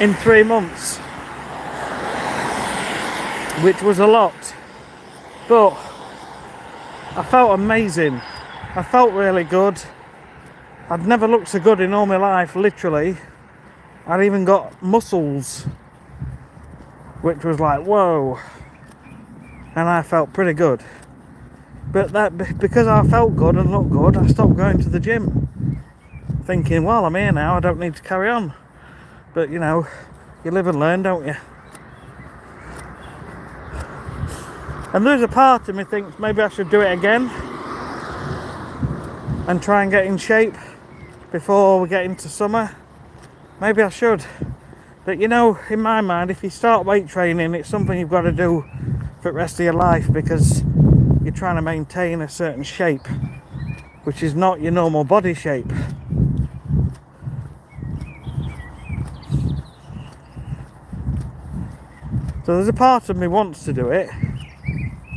in 3 months, which was a lot, but I felt amazing. I felt really good. I'd never looked so good in all my life, literally. I'd even got muscles, which was like, whoa. And I felt pretty good. But that, because I felt good and looked good, I stopped going to the gym. Thinking, well, I'm here now, I don't need to carry on. But you know, you live and learn, don't you? And there's a part of me thinks maybe I should do it again and try and get in shape before we get into summer. Maybe I should. But you know, in my mind, if you start weight training, it's something you've got to do for the rest of your life, because you're trying to maintain a certain shape, which is not your normal body shape. So there's a part of me wants to do it,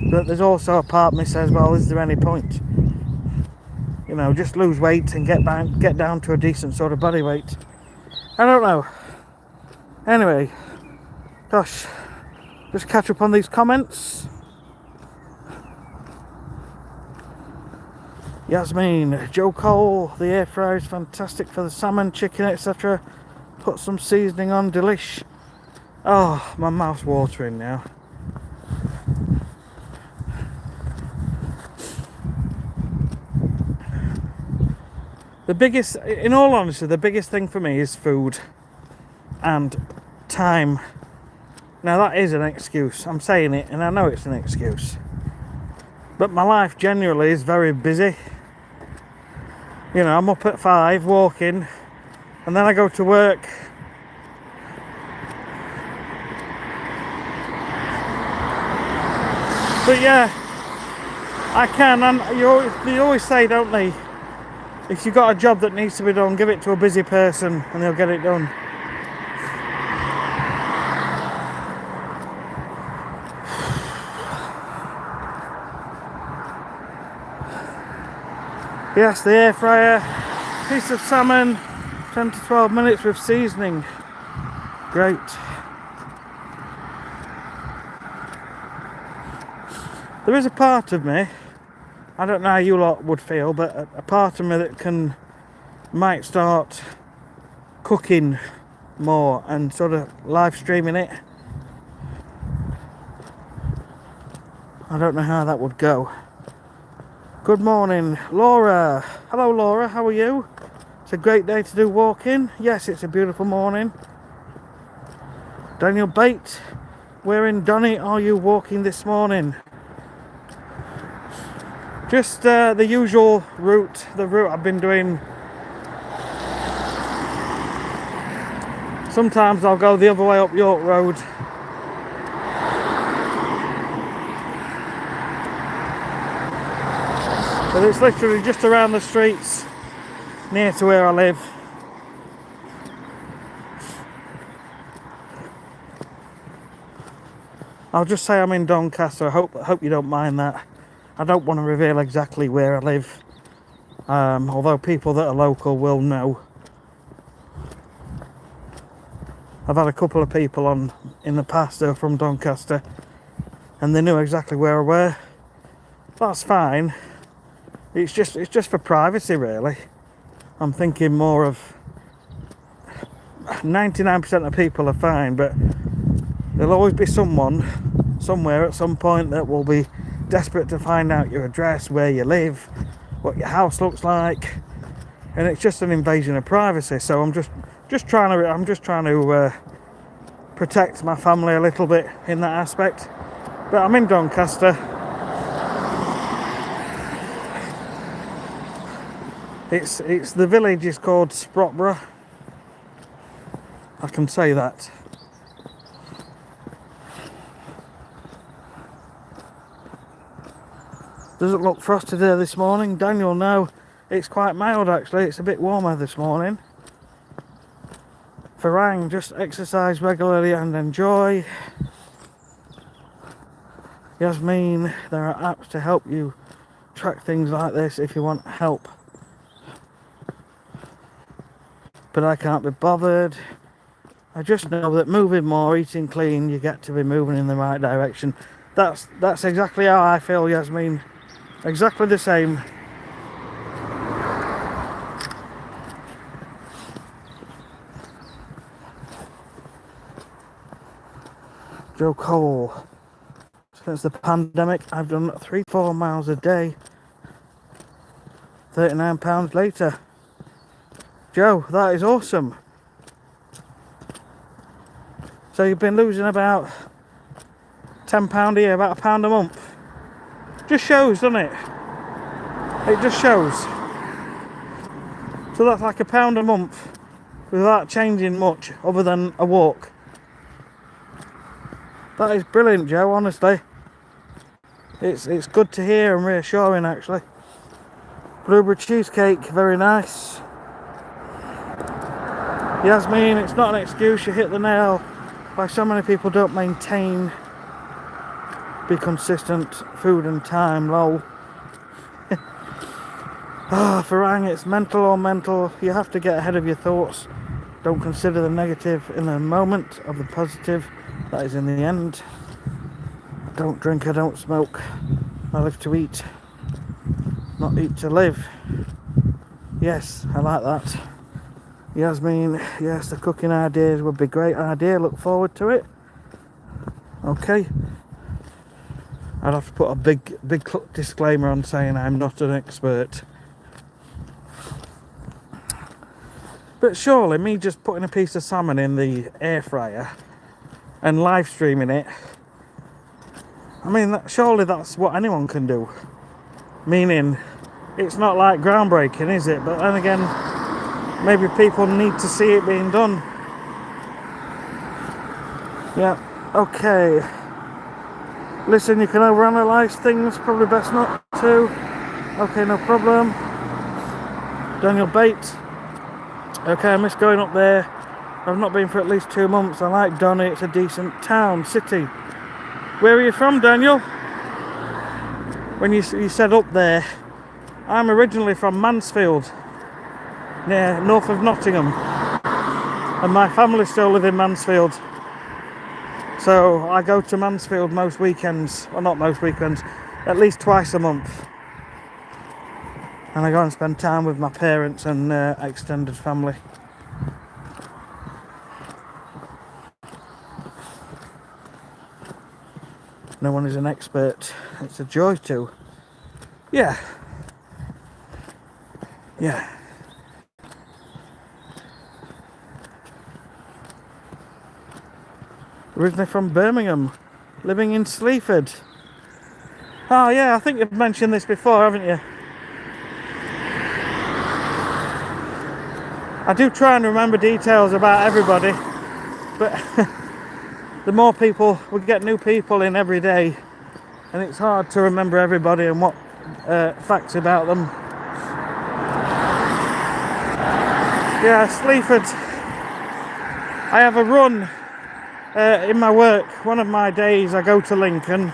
but there's also a part of me says, well, is there any point? You know, just lose weight and get down to a decent sort of body weight. I don't know. Anyway, gosh, just catch up on these comments. Yasmin, Joe Cole, the air fryer is fantastic for the salmon, chicken, etc. Put some seasoning on, delish. Oh, my mouth's watering now. The biggest, in all honesty, the biggest thing for me is food and time. Now that is an excuse. I'm saying it and I know it's an excuse. But my life generally is very busy. You know, I'm up at 5 walking and then I go to work. But yeah, I can, and they always say, don't they, if you've got a job that needs to be done, give it to a busy person and they'll get it done. Yes, the air fryer, piece of salmon, 10 to 12 minutes with seasoning. Great. There is a part of me, I don't know how you lot would feel, but a part of me that might start cooking more and sort of live streaming it. I don't know how that would go. Good morning, Laura. Hello, Laura, how are you? It's a great day to do walking. Yes, it's a beautiful morning. Daniel Bate, where in Donny are you walking this morning? Just the usual route, the route I've been doing. Sometimes I'll go the other way up York Road. But it's literally just around the streets near to where I live. I'll just say I'm in Doncaster. I hope you don't mind that. I don't want to reveal exactly where I live, although people that are local will know. I've had a couple of people on in the past that are from Doncaster, and they knew exactly where I were. That's fine. It's just for privacy, really. I'm thinking more of 99% of people are fine, but there'll always be someone somewhere at some point that will be desperate to find out your address, where you live, what your house looks like, and it's just an invasion of privacy. So I'm just trying to protect my family a little bit in that aspect. But I'm in Doncaster. It's the village is called Sprotborough. I can say that. Doesn't look frosty there this morning. Daniel, no, it's quite mild actually. It's a bit warmer this morning. Farang, just exercise regularly and enjoy. Yasmin, there are apps to help you track things like this if you want help. But I can't be bothered. I just know that moving more, eating clean, you get to be moving in the right direction. That's exactly how I feel, Yasmin. Exactly the same. Joe Cole. Since the pandemic, I've done 3-4 miles a day. £39 later. Joe, that is awesome. So you've been losing about £10 a year, about £1 a month. Just shows, doesn't it? It just shows. So that's like £1 a month without changing much other than a walk. That is brilliant, Joe, honestly. It's good to hear and reassuring, actually. Blueberry cheesecake, very nice. Yasmin, it's not an excuse, you hit the nail. Why so many people don't maintain, be consistent, food and time, lol. Farang, it's mental or mental. You have to get ahead of your thoughts. Don't consider the negative in the moment of the positive that is in the end. Don't drink, I don't smoke. I live to eat, not eat to live. Yes, I like that. Yasmin, yes, the cooking ideas would be a great idea. Look forward to it. Okay. I'd have to put a big disclaimer on saying I'm not an expert. But surely me just putting a piece of salmon in the air fryer and live streaming it, I mean, surely that's what anyone can do. Meaning, it's not like groundbreaking, is it? But then again, maybe people need to see it being done. Yeah, okay. Listen, you can overanalyze things, probably best not to. Okay, no problem. Daniel Bates. Okay, I miss going up there. I've not been for at least 2 months. I like Donny, it's a decent town, city. Where are you from, Daniel? When you said up there, I'm originally from Mansfield, near north of Nottingham, and my family still live in Mansfield. So I go to Mansfield most weekends, well not most weekends, at least twice a month. And I go and spend time with my parents and extended family. No one is an expert. It's a joy to. Yeah. Yeah. Originally from Birmingham, living in Sleaford. Oh yeah, I think you've mentioned this before, haven't you? I do try and remember details about everybody, but the more people, we get new people in every day, and it's hard to remember everybody and what facts about them. Yeah, Sleaford. I have a run in my work. One of my days I go to Lincoln,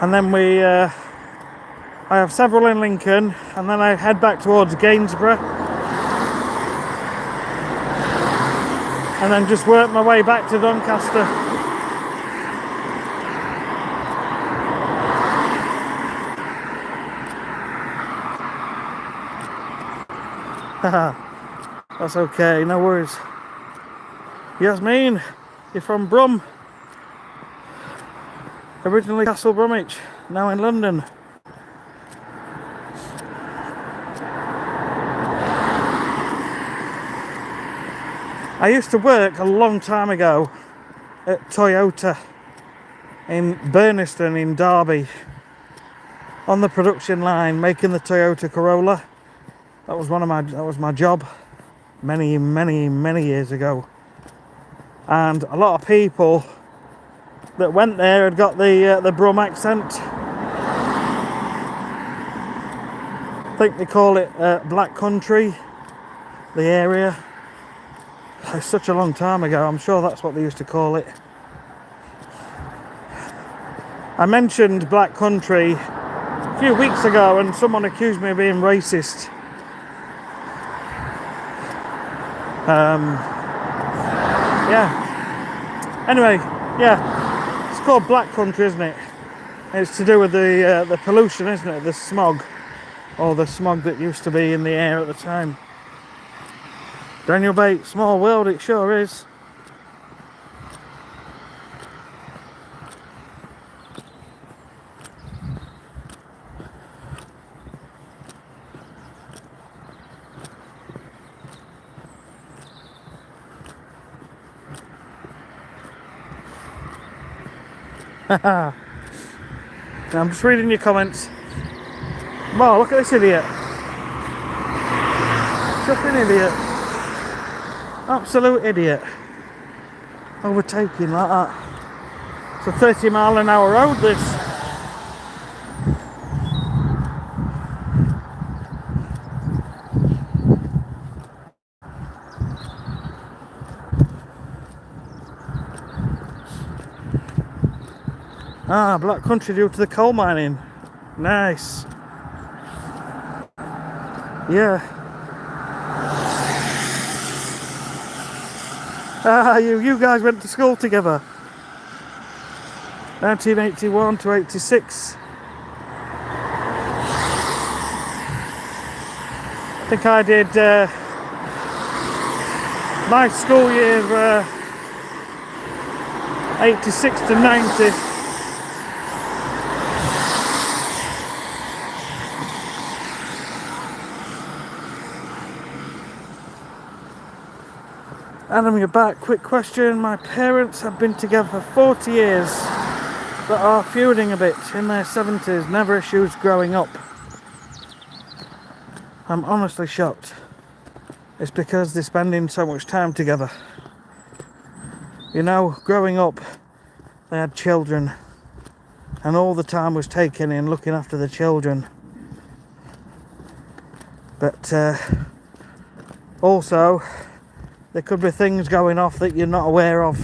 and then I have several in Lincoln, and then I head back towards Gainsborough, and then just work my way back to Doncaster. That's okay, no worries. Yasmin, you're from Brum. Originally Castle Bromwich, now in London. I used to work a long time ago at Toyota in Burniston in Derby on the production line making the Toyota Corolla. That was my job many years ago. And a lot of people that went there had got the Brum accent. I think they call it Black Country, the area. It's such a long time ago, I'm sure that's what they used to call it. I mentioned Black Country a few weeks ago and someone accused me of being racist. Yeah. Anyway, yeah, it's called Black Country, isn't it? It's to do with the pollution, isn't it? The smog, or the smog that used to be in the air at the time. Daniel Bate, small world, it sure is. I'm just reading your comments. Wow, look at this idiot. Flipping idiot. Absolute idiot. Overtaking like that. It's a 30-mile-an-hour road, this. Ah, Black Country due to the coal mining. Nice. Yeah. Ah, you guys went to school together. 1981 to 86. I think I did my school year 86 to 90. Adam, you're back. Quick question. My parents have been together for 40 years, but are feuding a bit in their 70s. Never issues growing up. I'm honestly shocked. It's because they're spending so much time together. You know, growing up, they had children, and all the time was taken in looking after the children. But also, there could be things going off that you're not aware of.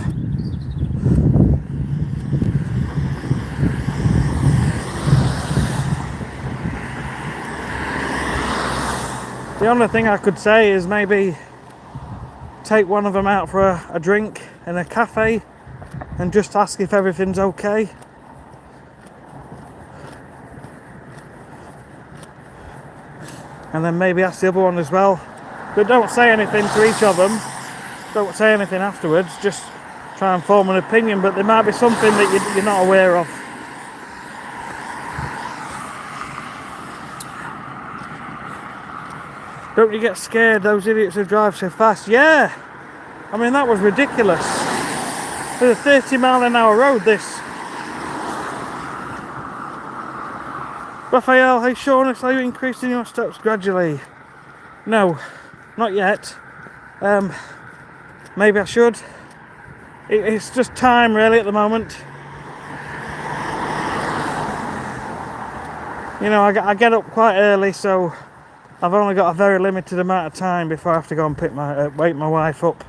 The only thing I could say is maybe take one of them out for a drink in a cafe and just ask if everything's okay. And then maybe ask the other one as well. But don't say anything to each of them. Don't say anything afterwards, just try and form an opinion, but there might be something that you're not aware of. Don't you get scared, those idiots who drive so fast? Yeah! I mean, that was ridiculous. It's a 30-mile-an-hour road, this. Raphael, hey Shaunus, are you increasing your steps gradually? No, not yet. Maybe I should. It's just time really at the moment. You know, I get up quite early, so I've only got a very limited amount of time before I have to go and wake my wife up.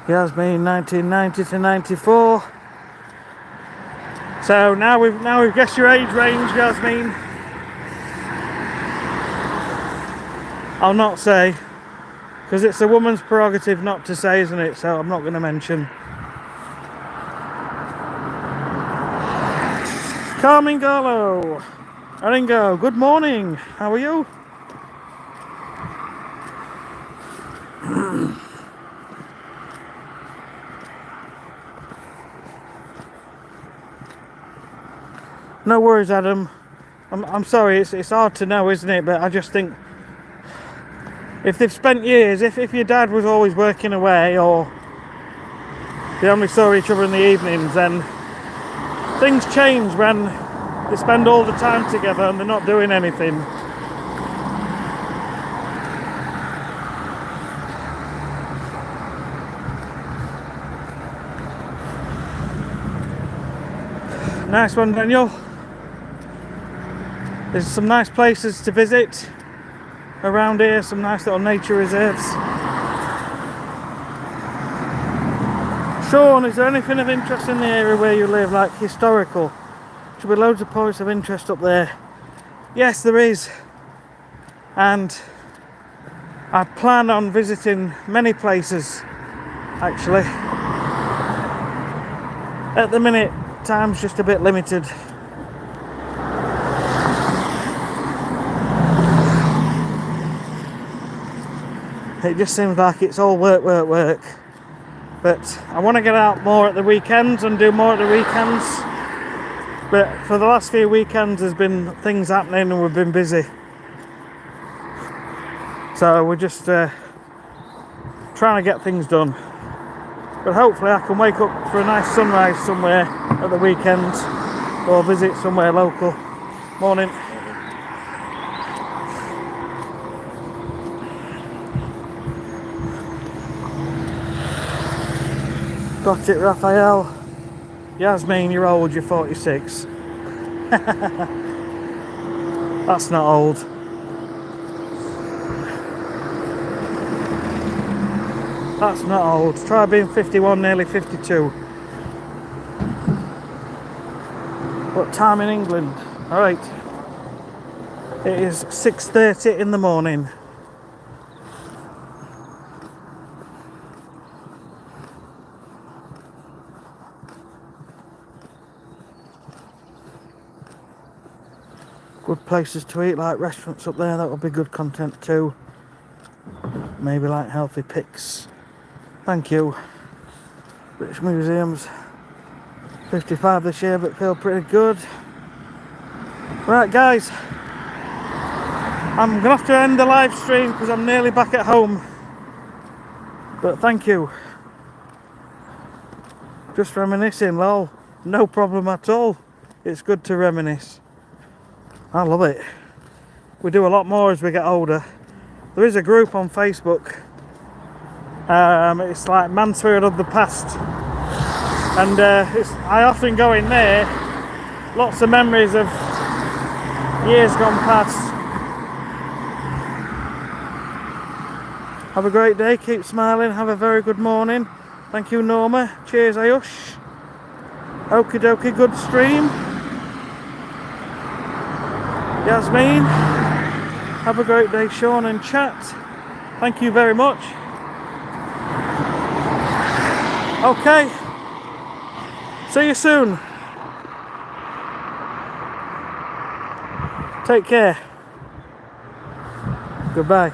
Yasmin 1990 to 94. So now we've guessed your age range, Yasmin. I'll not say, because it's a woman's prerogative not to say, isn't it? So I'm not going to mention. Carmen Garlow, Aringo, good morning. How are you? No worries, Adam. I'm sorry, it's hard to know, isn't it? But I just think if they've spent years, if your dad was always working away or they only saw each other in the evenings, then things change when they spend all the time together and they're not doing anything. Nice one, Daniel. There's some nice places to visit around here, some nice little nature reserves. Sean, is there anything of interest in the area where you live, like historical? Should be loads of points of interest up there. Yes, there is. And I plan on visiting many places, actually. At the minute, time's just a bit limited. It just seems like it's all work, work, work. But I want to get out more at the weekends and do more at the weekends. But for the last few weekends there's been things happening and we've been busy. So we're just trying to get things done. But hopefully I can wake up for a nice sunrise somewhere at the weekend or visit somewhere local. Morning. Got it, Raphael. Yasmin, you're old, you're 46. That's not old. That's not old. Try being 51, nearly 52. What time in England? Alright. It is 6:30 in the morning. Good places to eat, like restaurants up there, that would be good content too. Maybe like healthy pics. Thank you. British Museums. 55 this year, but feel pretty good. Right guys, I'm gonna have to end the live stream because I'm nearly back at home. But thank you. Just reminiscing, lol. No problem at all. It's good to reminisce. I love it. We do a lot more as we get older. There is a group on Facebook. It's like Mansfield of the Past. And I often go in there. Lots of memories of years gone past. Have a great day. Keep smiling. Have a very good morning. Thank you, Norma. Cheers, Ayush. Okie dokie, good stream. Yasmin, have a great day, Sean and chat. Thank you very much. Okay, see you soon. Take care. Goodbye.